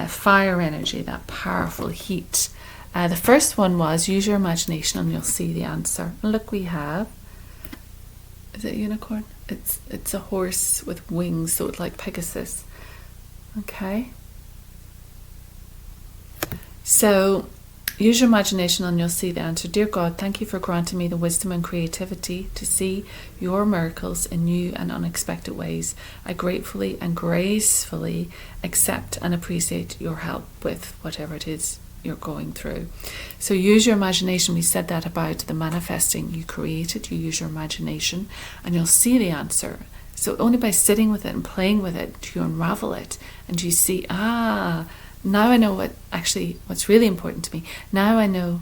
fire energy, that powerful heat. The first one was use your imagination and you'll see the answer. And look, we have, is it a unicorn? It's a horse with wings, so it's like Pegasus. Okay. So use your imagination and you'll see the answer. Dear God, thank you for granting me the wisdom and creativity to see your miracles in new and unexpected ways. I gratefully and gracefully accept and appreciate your help with whatever it is you're going through. So use your imagination. We said that about the manifesting. You created, you use your imagination and you'll see the answer. So only by sitting with it and playing with it do you unravel it and you see, now I know what's really important to me. Now I know,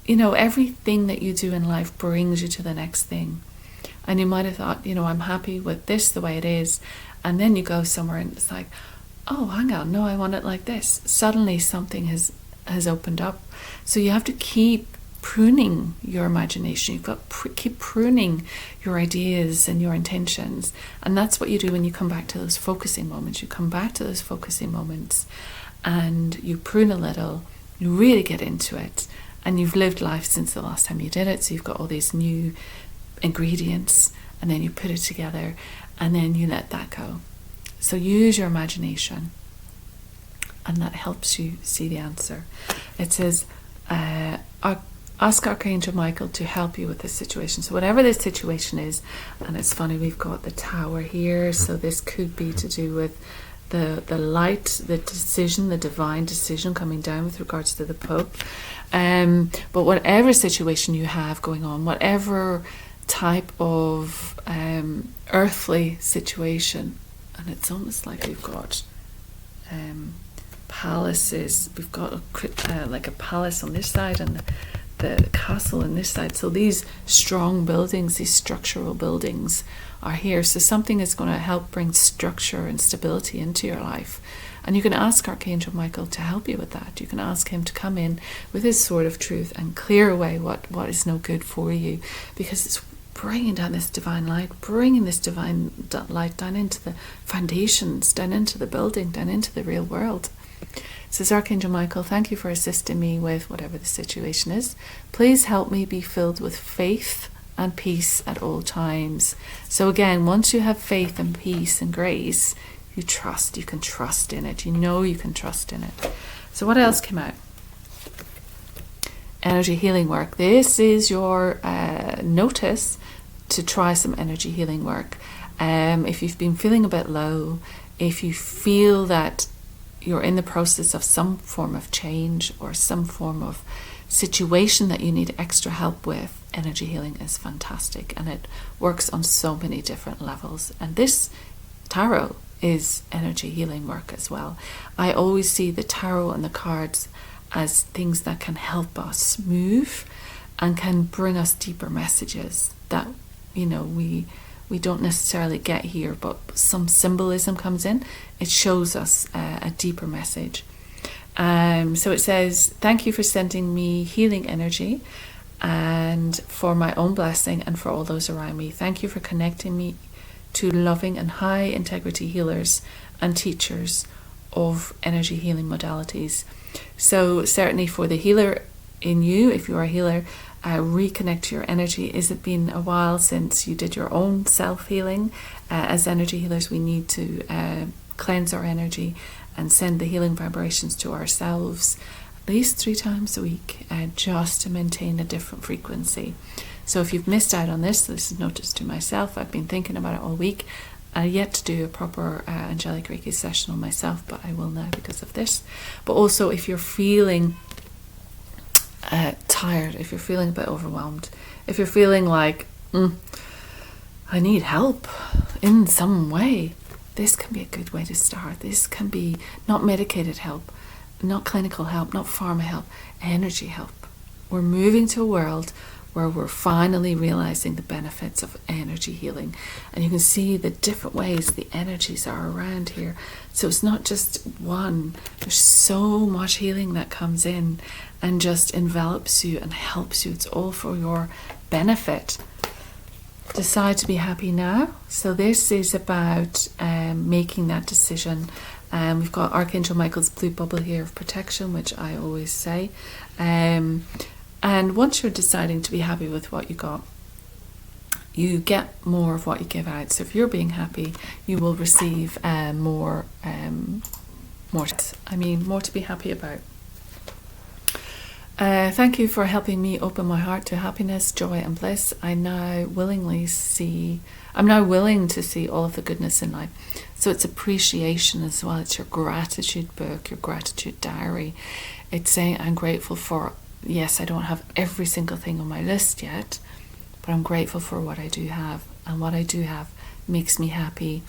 everything that you do in life brings you to the next thing. And you might have thought, I'm happy with this the way it is. And then you go somewhere and it's like, oh, hang on, no, I want it like this. Suddenly something has opened up. So you have to keep pruning your imagination. You've got to keep pruning your ideas and your intentions. And that's what you do when you come back to those focusing moments. You come back to those focusing moments and you prune a little, you really get into it, and you've lived life since the last time you did it. So you've got all these new ingredients and then you put it together and then you let that go. So use your imagination and that helps you see the answer. It says, ask Archangel Michael to help you with this situation. So whatever this situation is, and it's funny, we've got the tower here, so this could be to do with the light, the decision, the divine decision coming down with regards to the Pope. But whatever situation you have going on, whatever type of earthly situation, and it's almost like we've got palaces. We've got like a palace on this side and the castle on this side. So these strong buildings, these structural buildings are here. So something is going to help bring structure and stability into your life. And you can ask Archangel Michael to help you with that. You can ask him to come in with his sword of truth and clear away what is no good for you, because it's bringing down this divine light, bringing this divine light down into the foundations, down into the building, down into the real world. It says, Archangel Michael, thank you for assisting me with whatever the situation is. Please help me be filled with faith and peace at all times. So again, once you have faith and peace and grace, you trust. You can trust in it. You know you can trust in it. So what else came out? Energy healing work. This is your notice to try some energy healing work. If you've been feeling a bit low, if you feel that you're in the process of some form of change or some form of situation that you need extra help with, energy healing is fantastic, and it works on so many different levels. And this tarot is energy healing work as well. I always see the tarot and the cards as things that can help us move and can bring us deeper messages that, you know, we don't necessarily get here, but some symbolism comes in. It shows us a deeper message. So it says, thank you for sending me healing energy and for my own blessing and for all those around me. Thank you for connecting me to loving and high integrity healers and teachers of energy healing modalities. So certainly for the healer in you, if you're a healer, reconnect to your energy. Is it been a while since you did your own self-healing? As energy healers, we need to cleanse our energy and send the healing vibrations to ourselves at least 3 times a week, just to maintain a different frequency. So if you've missed out on this is not just to myself. I've been thinking about it all week. Yet to do a proper angelic Reiki session on myself, but I will now because of this. But also, if you're feeling tired, if you're feeling a bit overwhelmed, if you're feeling like I need help in some way, this can be a good way to start. This can be not medicated help, not clinical help, not pharma help, energy help. We're moving to a world where we're finally realizing the benefits of energy healing. And you can see the different ways the energies are around here. So it's not just one. There's so much healing that comes in and just envelops you and helps you. It's all for your benefit. Decide to be happy now. So this is about making that decision. We've got Archangel Michael's blue bubble here of protection, which I always say. And once you're deciding to be happy with what you got, you get more of what you give out. So if you're being happy, you will receive more to be happy about. Thank you for helping me open my heart to happiness, joy and bliss. I'm now willing to see all of the goodness in life. So it's appreciation as well. It's your gratitude book, your gratitude diary. It's saying I'm grateful for, yes, I don't have every single thing on my list yet, but I'm grateful for what I do have. And what I do have makes me happy.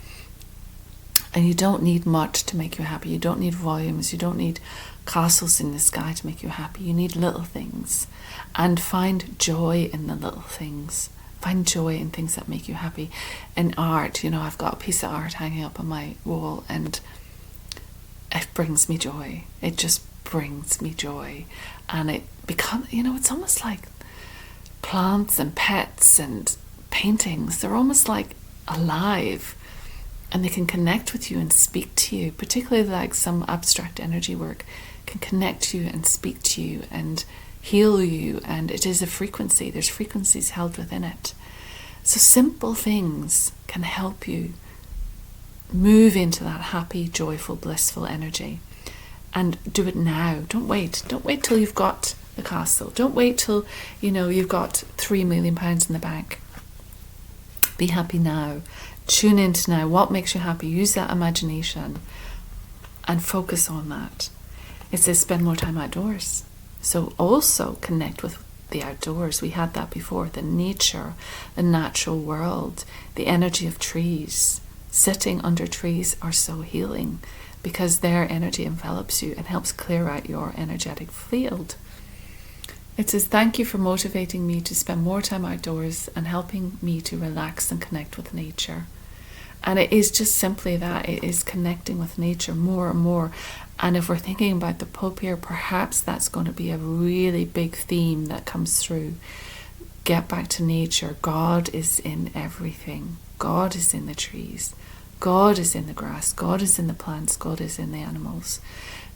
And you don't need much to make you happy. You don't need volumes. You don't need castles in the sky to make you happy. You need little things. And find joy in the little things. Find joy in things that make you happy. In art, I've got a piece of art hanging up on my wall and it brings me joy. It just brings me joy. And it becomes, it's almost like plants and pets and paintings. They're almost like alive. And they can connect with you and speak to you, particularly like some abstract energy work can connect to you and speak to you and heal you. And it is a frequency. There's frequencies held within it. So simple things can help you move into that happy, joyful, blissful energy. And do it now. Don't wait. Don't wait till you've got the castle. Don't wait till, you've got £3 million in the bank. Be happy now. Tune into now. What makes you happy? Use that imagination and focus on that. It says spend more time outdoors. So also connect with the outdoors. We had that before. The nature, the natural world, the energy of trees. Sitting under trees are so healing because their energy envelops you and helps clear out your energetic field. It says, thank you for motivating me to spend more time outdoors and helping me to relax and connect with nature. And it is just simply that. It is connecting with nature more and more. And if we're thinking about the Pope here, perhaps that's going to be a really big theme that comes through. Get back to nature. God is in everything. God is in the trees. God is in the grass. God is in the plants. God is in the animals.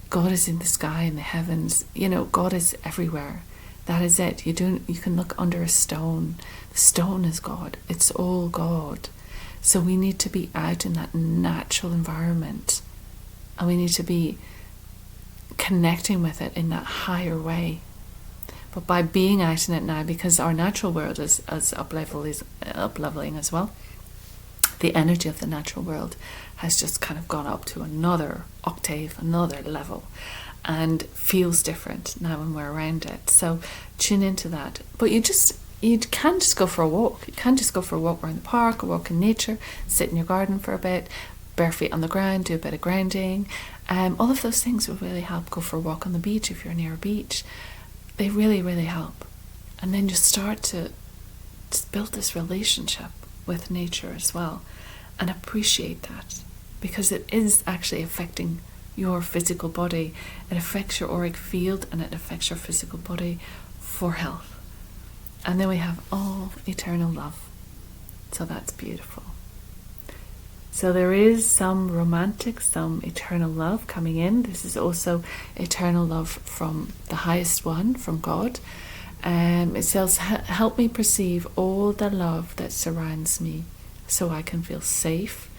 God is in the sky and the heavens. God is everywhere. That is it. You can look under a stone. The stone is God. It's all God. So we need to be out in that natural environment. And we need to be connecting with it in that higher way. But by being out in it now, because our natural world is up-leveling as well, the energy of the natural world has just kind of gone up to another octave, another level, and feels different now when we're around it. So tune into that. But you can just go for a walk. You can just go for a walk around the park, or walk in nature, sit in your garden for a bit, bare feet on the ground, do a bit of grounding. All of those things will really help. Go for a walk on the beach if you're near a beach. They really, really help. And then you start to build this relationship with nature as well, and appreciate that, because it is actually affecting your physical body. It affects your auric field, and it affects your physical body for health. And then we have all eternal love. So that's beautiful. So there is some romantic, some eternal love coming in. This is also eternal love from the highest one, from God. It says, help me perceive all the love that surrounds me, so I can feel safe,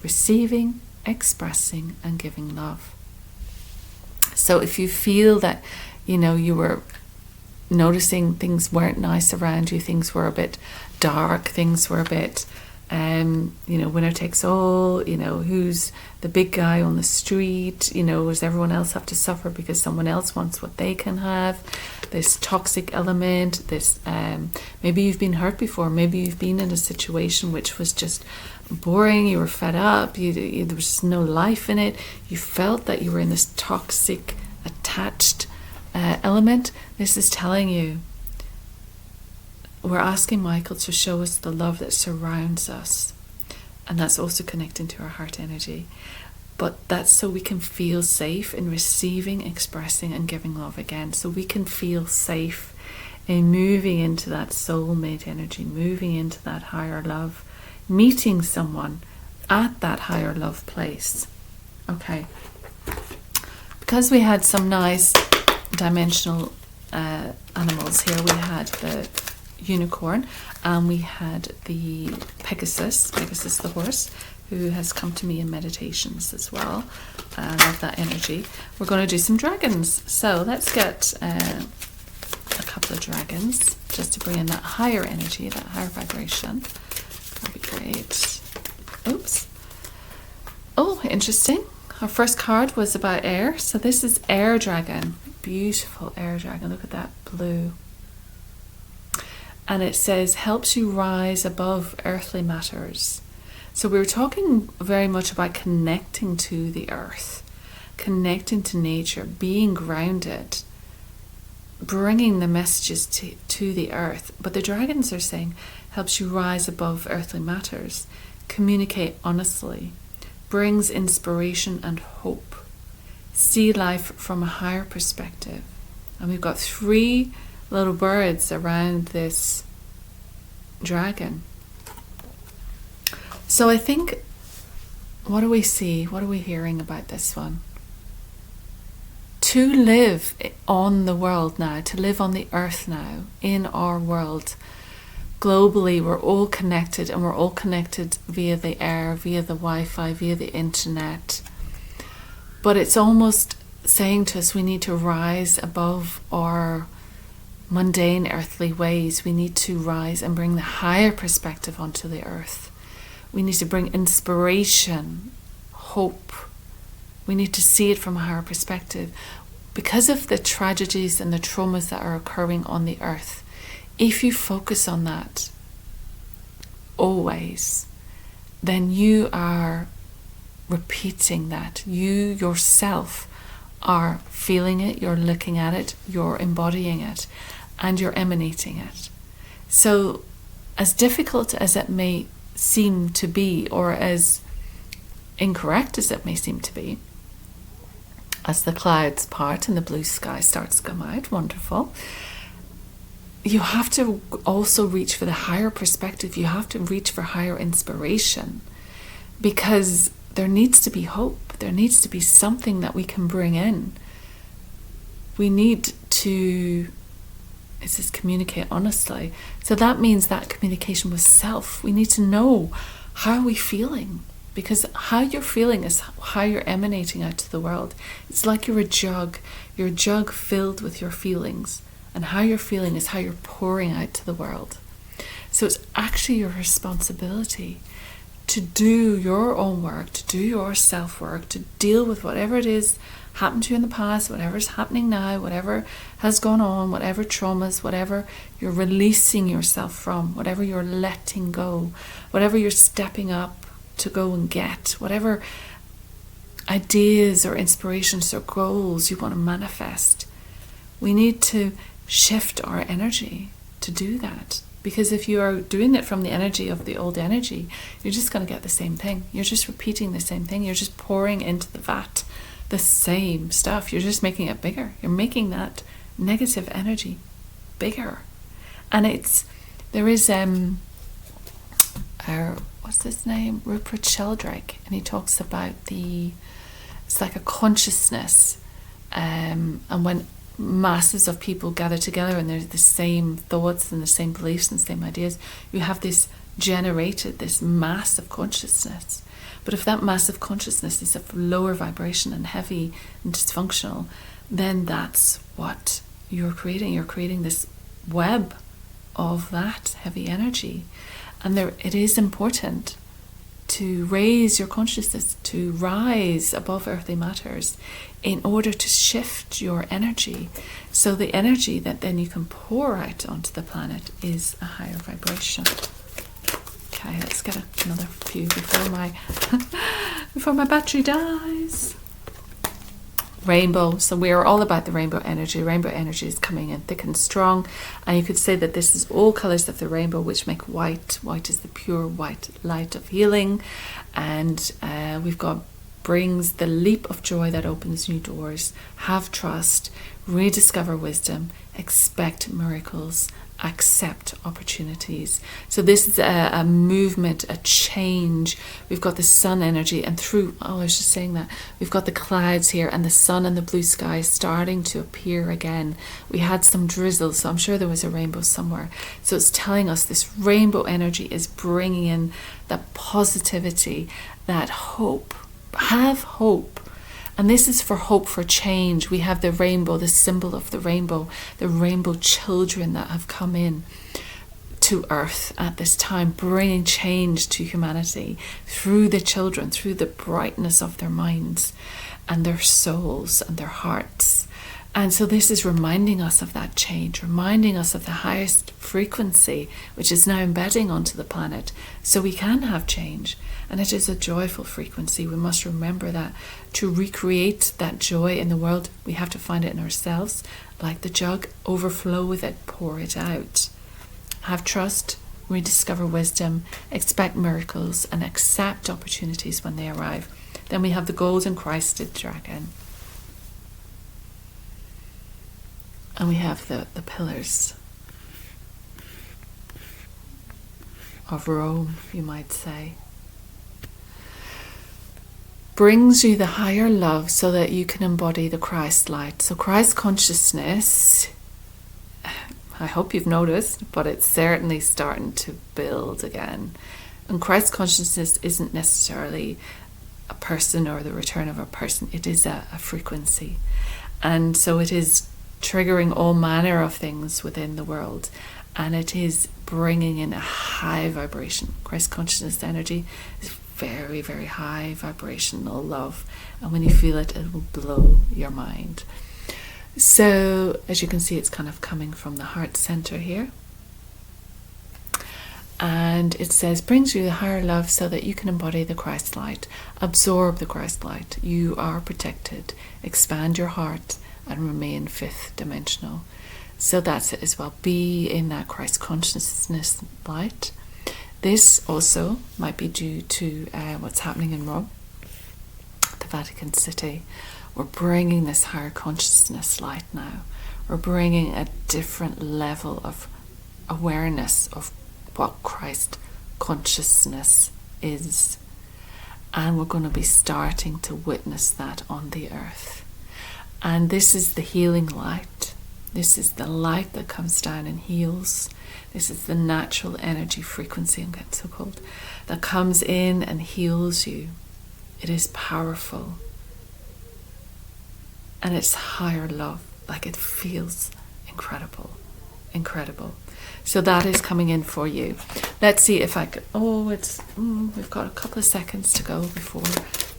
receiving, expressing, and giving love. So if you feel that, you were noticing things weren't nice around you, things were a bit dark, things were a bit, winner takes all, who's the big guy on the street, does everyone else have to suffer because someone else wants what they can have? This toxic element, this, maybe you've been hurt before, maybe you've been in a situation which was just boring, you were fed up, there was no life in it, you felt that you were in this toxic, attached element. This is telling you, we're asking Michael to show us the love that surrounds us, and that's also connecting to our heart energy. But that's so we can feel safe in receiving, expressing, and giving love again. So we can feel safe in moving into that soulmate energy, moving into that higher love, meeting someone at that higher love place. Okay. Because we had some nice dimensional animals here, we had the unicorn, and we had the Pegasus the horse, who has come to me in meditations as well. I love that energy. We're going to do some dragons. So let's get a couple of dragons just to bring in that higher energy, that higher vibration. That'd be great. Oops. Oh, interesting. Our first card was about air. So this is air dragon. Beautiful air dragon. Look at that blue. And it says, helps you rise above earthly matters. So we were talking very much about connecting to the earth, connecting to nature, being grounded, bringing the messages to the earth. But the dragons are saying, helps you rise above earthly matters, communicate honestly, brings inspiration and hope, see life from a higher perspective. And we've got 3 little birds around this dragon. So I think, what do we see? What are we hearing about this one? To live on the world now, to live on the earth now, in our world, globally, we're all connected, and we're all connected via the air, via the Wi-Fi, via the internet. But it's almost saying to us, we need to rise above our mundane earthly ways. We need to rise and bring the higher perspective onto the earth. We need to bring inspiration, hope. We need to see it from a higher perspective. Because of the tragedies and the traumas that are occurring on the earth, if you focus on that always, then you are repeating that. You yourself are feeling it, you're looking at it, you're embodying it, and you're emanating it. So as difficult as it may seem to be, or as incorrect as it may seem to be, as the clouds part and the blue sky starts to come out, wonderful, you have to also reach for the higher perspective. You have to reach for higher inspiration, because there needs to be hope. There needs to be something that we can bring in. We need to, it says, communicate honestly. So that means that communication with self. We need to know, how are we feeling? Because how you're feeling is how you're emanating out to the world. It's like you're a jug. You're a jug filled with your feelings. And how you're feeling is how you're pouring out to the world. So it's actually your responsibility to do your own work, to do your self-work, to deal with whatever it is happened to you in the past, whatever's happening now, whatever has gone on, whatever traumas, whatever you're releasing yourself from, whatever you're letting go, whatever you're stepping up to go and get, whatever ideas or inspirations or goals you want to manifest. We need to shift our energy to do that. Because if you are doing it from the energy of the old energy, you're just going to get the same thing. You're just repeating the same thing. You're just pouring into the vat the same stuff. You're just making it bigger. You're making that negative energy bigger. And there is what's his name? Rupert Sheldrake, and he talks about it's like a consciousness, and when masses of people gather together and there's the same thoughts and the same beliefs and the same ideas, you have this mass of consciousness. But if that mass of consciousness is of lower vibration and heavy and dysfunctional, then that's what you're creating. You're creating this web of that heavy energy. And it is important to raise your consciousness, to rise above earthly matters in order to shift your energy. So the energy that then you can pour out onto the planet is a higher vibration. Okay, let's get another few before my battery dies. Rainbow. So we are all about the rainbow energy. Rainbow energy is coming in thick and strong, and you could say that this is all colors of the rainbow, which make white. White is the pure white light of healing, and we've got brings the leap of joy that opens new doors. Have trust, rediscover wisdom, expect miracles, accept opportunities. So this is a movement, a change. We've got the sun energy, and I was just saying that we've got the clouds here and the sun and the blue sky starting to appear again. We had some drizzle, so I'm sure there was a rainbow somewhere. So it's telling us this rainbow energy is bringing in that positivity, that hope. Have hope. And this is for hope for change. We have the rainbow, the symbol of the rainbow children that have come in to Earth at this time, bringing change to humanity through the children, through the brightness of their minds and their souls and their hearts. And so this is reminding us of that change, reminding us of the highest frequency, which is now embedding onto the planet, so we can have change. And it is a joyful frequency. We must remember that to recreate that joy in the world, we have to find it in ourselves. Like the jug, overflow with it, pour it out. Have trust, rediscover wisdom, expect miracles, and accept opportunities when they arrive. Then we have the golden Christed dragon. And we have the pillars of Rome, you might say. Brings you the higher love so that you can embody the Christ light. So Christ consciousness, I hope you've noticed, but it's certainly starting to build again. And Christ consciousness isn't necessarily a person or the return of a person. It is a frequency. And so it is triggering all manner of things within the world, and it is bringing in a high vibration. Christ consciousness energy is very, very high vibrational love, and when you feel it, it will blow your mind. So as you can see, it's kind of coming from the heart center here, and it says brings you the higher love so that you can embody the Christ light, absorb the Christ light. You are protected. Expand your heart and remain fifth dimensional. So that's it as well. Be in that Christ consciousness light. This also might be due to what's happening in Rome, the Vatican City. We're bringing this higher consciousness light now. We're bringing a different level of awareness of what Christ consciousness is. And we're going to be starting to witness that on the earth. And this is the healing light. This is the light that comes down and heals. This is the natural energy frequency, I'm getting so cold, that comes in and heals you. It is powerful. And it's higher love. Like, it feels incredible. incredible. So that is coming in for you. Let's see if I could. We've got a couple of seconds to go before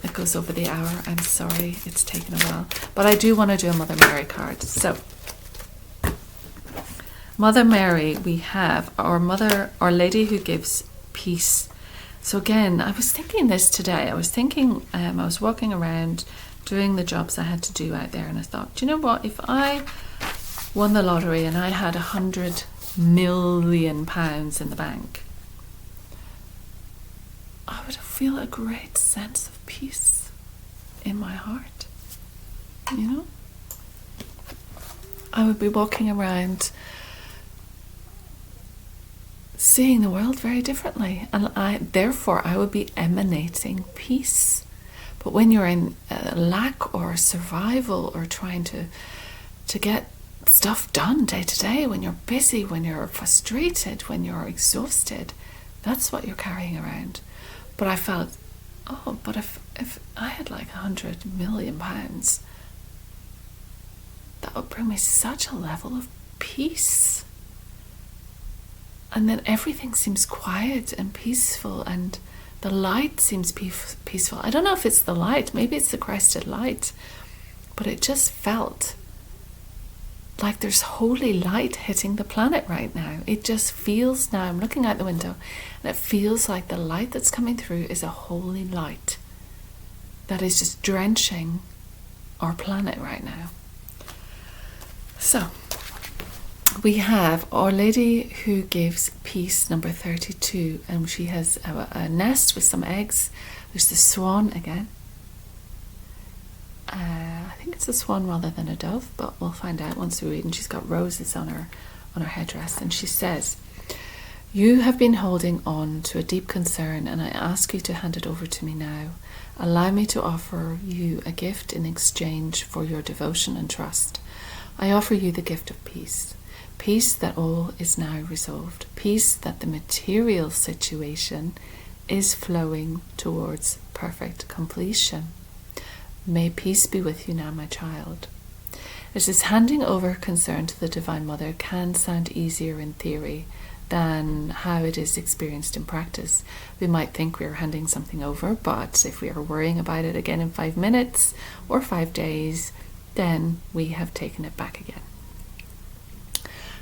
it goes over the hour. I'm sorry, it's taken a while, but I do want to do a Mother Mary card. So Mother Mary, we have our Mother, Our Lady who gives peace. So again, I was thinking this today. I was walking around doing the jobs I had to do out there, and I thought, do you know what? If I won the lottery and I had £100 million in the bank, I would feel a great sense of peace in my heart. You know? I would be walking around seeing the world very differently, and therefore I would be emanating peace. But when you're in lack or survival, or trying to get stuff done day to day, when you're busy, when you're frustrated, when you're exhausted, that's what you're carrying around. But I felt, but if I had like £100 million, that would bring me such a level of peace. And then everything seems quiet and peaceful, and the light seems peaceful. I don't know if it's the light, maybe it's the Christed light, but it just felt like there's holy light hitting the planet right now. It just feels now, I'm looking out the window, and it feels like the light that's coming through is a holy light that is just drenching our planet right now. So we have Our Lady who gives peace, number 32, and she has a nest with some eggs. There's the swan again. I think it's a swan rather than a dove, but we'll find out once we read. And she's got roses on her headdress, and she says, "You have been holding on to a deep concern, and I ask you to hand it over to me now. Allow me to offer you a gift in exchange for your devotion and trust. I offer you the gift of peace. Peace that all is now resolved. Peace that the material situation is flowing towards perfect completion. May peace be with you now, my child." It says, handing over concern to the Divine Mother can sound easier in theory than how it is experienced in practice. We might think we're handing something over, but if we are worrying about it again in 5 minutes or 5 days, then we have taken it back again.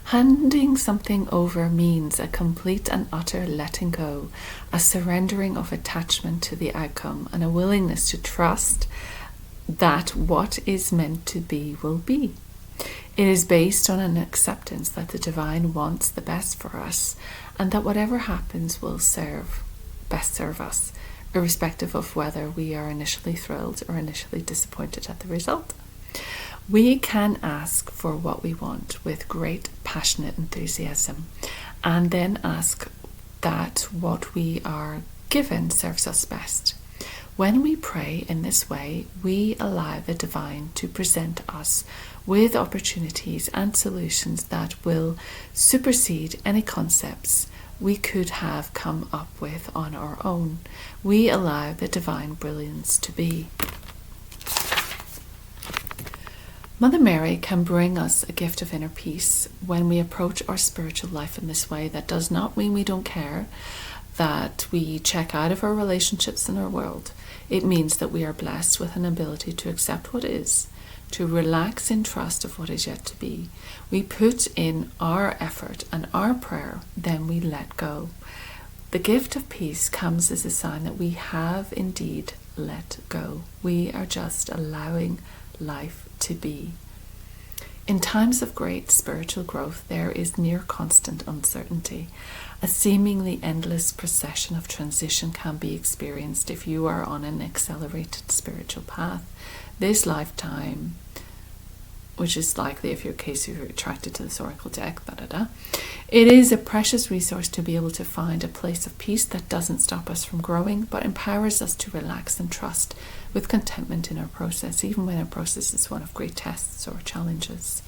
Handing something over means a complete and utter letting go, a surrendering of attachment to the outcome, and a willingness to trust that what is meant to be will be. It is based on an acceptance that the Divine wants the best for us, and that whatever happens will best serve us, irrespective of whether we are initially thrilled or initially disappointed at the result. We can ask for what we want with great passionate enthusiasm, and then ask that what we are given serves us best. When we pray in this way, we allow the Divine to present us with opportunities and solutions that will supersede any concepts we could have come up with on our own. We allow the Divine brilliance to be. Mother Mary can bring us a gift of inner peace when we approach our spiritual life in this way. That does not mean we don't care, that we check out of our relationships in our world. It means that we are blessed with an ability to accept what is, to relax in trust of what is yet to be. We put in our effort and our prayer, then we let go. The gift of peace comes as a sign that we have indeed let go. We are just allowing life to be. In times of great spiritual growth, there is near constant uncertainty. A seemingly endless procession of transition can be experienced if you are on an accelerated spiritual path. This lifetime, which is likely if you're attracted to this oracle deck, it is a precious resource to be able to find a place of peace that doesn't stop us from growing, but empowers us to relax and trust with contentment in our process, even when our process is one of great tests or challenges.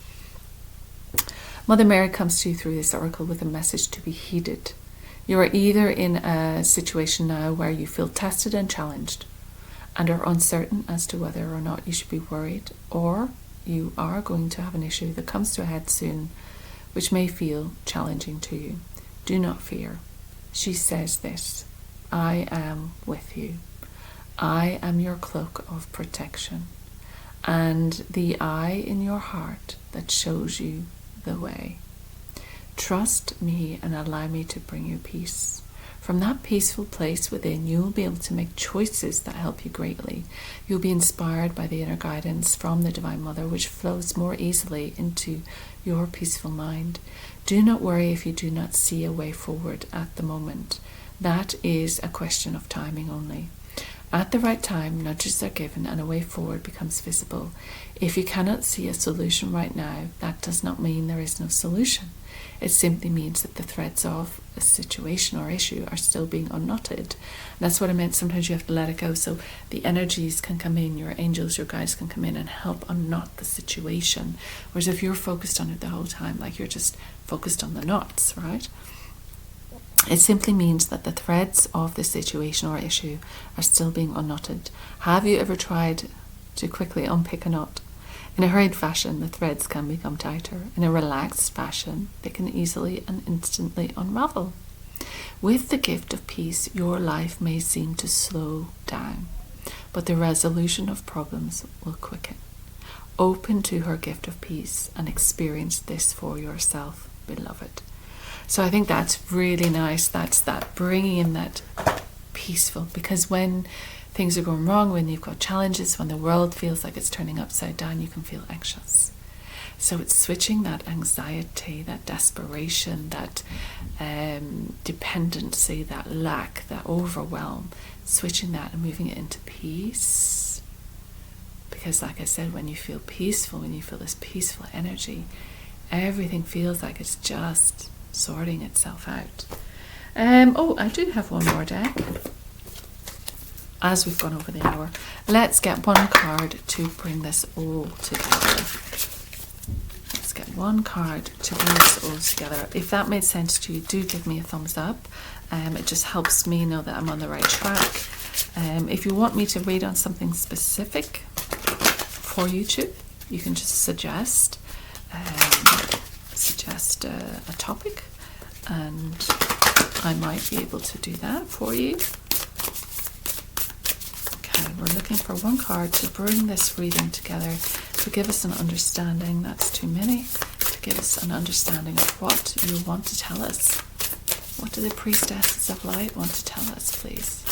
Mother Mary comes to you through this oracle with a message to be heeded. You are either in a situation now where you feel tested and challenged and are uncertain as to whether or not you should be worried, or you are going to have an issue that comes to a head soon which may feel challenging to you. Do not fear. She says this: I am with you. I am your cloak of protection, and the eye in your heart that shows you the way. Trust me and allow me to bring you peace. From that peaceful place within, you will be able to make choices that help you greatly. You'll be inspired by the inner guidance from the Divine Mother, which flows more easily into your peaceful mind. Do not worry if you do not see a way forward at the moment. That is a question of timing only. At the right time, nudges are given and a way forward becomes visible. If you cannot see a solution right now, that does not mean there is no solution. It simply means that the threads of a situation or issue are still being unknotted. And that's what I meant. Sometimes you have to let it go so the energies can come in, your angels, your guides can come in and help unknot the situation. Whereas if you're focused on it the whole time, like you're just focused on the knots, right? It simply means that the threads of the situation or issue are still being unknotted. Have you ever tried to quickly unpick a knot? In a hurried fashion, the threads can become tighter. In a relaxed fashion, they can easily and instantly unravel. With the gift of peace, your life may seem to slow down, but the resolution of problems will quicken. Open to her gift of peace and experience this for yourself, beloved. So I think that's really nice. That's that bringing in that peaceful, because when things are going wrong, when you've got challenges, when the world feels like it's turning upside down, you can feel anxious. So it's switching that anxiety, that desperation, that dependency, that lack, that overwhelm, switching that and moving it into peace. Because like I said, when you feel peaceful, when you feel this peaceful energy, everything feels like it's just sorting itself out. I do have one more deck. As we've gone over the hour, let's get one card to bring this all together. Let's get one card to bring this all together. If that made sense to you, do give me a thumbs up. It just helps me know that I'm on the right track. If you want me to read on something specific for YouTube, you can just suggest a topic, and I might be able to do that for you. We're looking for one card to bring this reading together, to give us an understanding. That's too many. To give us an understanding of what you want to tell us. What do the Priestesses of Light want to tell us, please?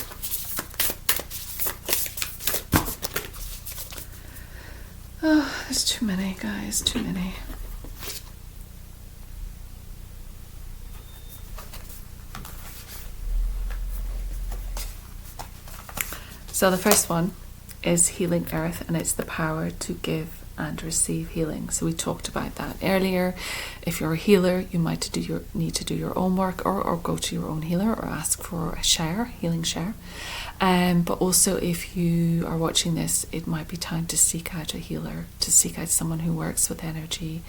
Oh, there's too many, guys. Too many. So the first one is Healing Earth, and it's the power to give and receive healing. So we talked about that earlier. If you're a healer, you might need to do your own work, or go to your own healer, or ask for a healing share. But also, if you are watching this, it might be time to seek out a healer, to seek out someone who works with energy,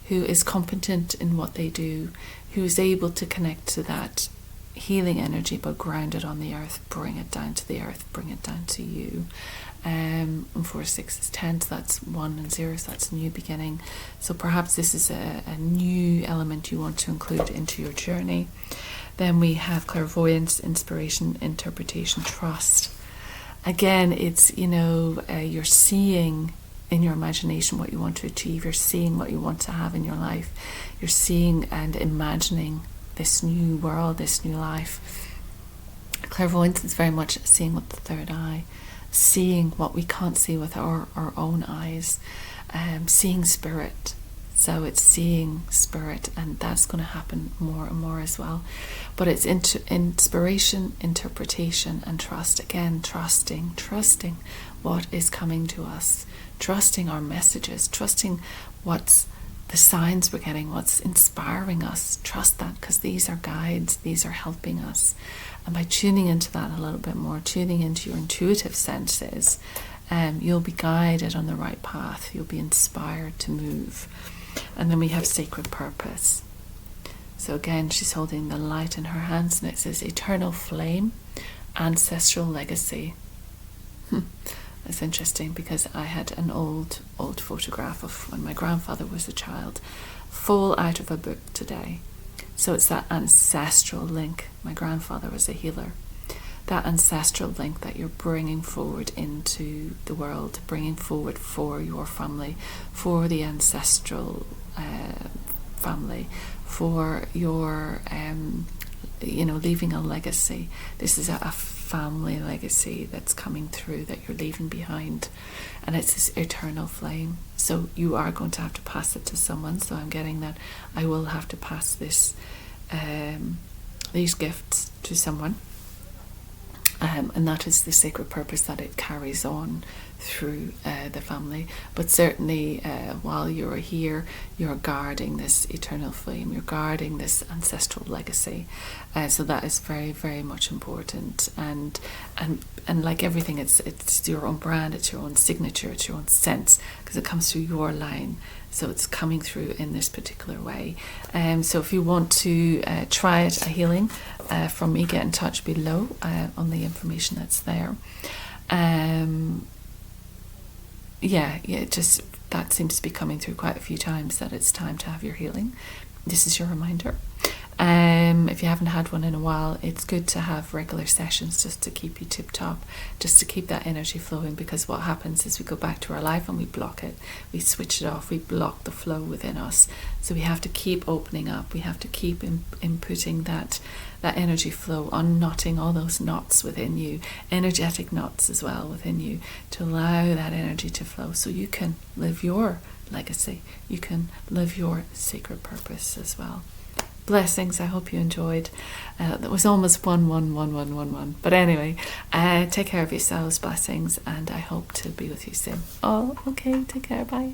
who is competent in what they do, who is able to connect to that healing energy but ground it on the earth, bring it down to the earth, bring it down to you. And 4, 6 is 10, so that's 1 and 0, so that's a new beginning. So perhaps this is a new element you want to include into your journey. Then we have clairvoyance, inspiration, interpretation, trust. Again, it's, you're seeing in your imagination what you want to achieve. You're seeing what you want to have in your life. You're seeing and imagining this new world, this new life. Clairvoyance is very much seeing with the third eye, seeing what we can't see with our own eyes, seeing spirit. So it's seeing spirit, and that's going to happen more and more as well. But it's inspiration, interpretation, and trust. Again, trusting what is coming to us, trusting our messages, trusting what's the signs we're getting, what's inspiring us. Trust that, because these are guides, these are helping us. And by tuning into that a little bit more, tuning into your intuitive senses, you'll be guided on the right path. You'll be inspired to move. And then we have sacred purpose. So again, she's holding the light in her hands, and it says eternal flame, ancestral legacy. It's interesting, because I had an old photograph of when my grandfather was a child, full out of a book today. So it's that ancestral link. My grandfather was a healer. That ancestral link that you're bringing forward into the world, bringing forward for your family, for the ancestral family, for your, leaving a legacy. This is a family legacy that's coming through that you're leaving behind, and it's this eternal flame. So you are going to have to pass it to someone. So I'm getting that I will have to pass this, these gifts to someone. And that is the sacred purpose that it carries on through the family. But certainly while you're here, you're guarding this eternal flame, you're guarding this ancestral legacy. So that is very, very much important. And like everything, it's your own brand, it's your own signature, it's your own sense, because it comes through your line. So it's coming through in this particular way. So if you want to try it, a healing from me, get in touch below on the information that's there. Just that seems to be coming through quite a few times, that it's time to have your healing. This is your reminder. If you haven't had one in a while, it's good to have regular sessions just to keep you tip top, just to keep that energy flowing, because what happens is we go back to our life and we block it, we switch it off, we block the flow within us. So we have to keep opening up, we have to keep inputting that energy flow, unknotting all those knots within you, energetic knots as well within you, to allow that energy to flow so you can live your legacy, you can live your sacred purpose as well. Blessings. I hope you enjoyed. That was almost 1-1-1-1-1-1. But anyway, take care of yourselves. Blessings, and I hope to be with you soon. Oh, okay. Take care. Bye.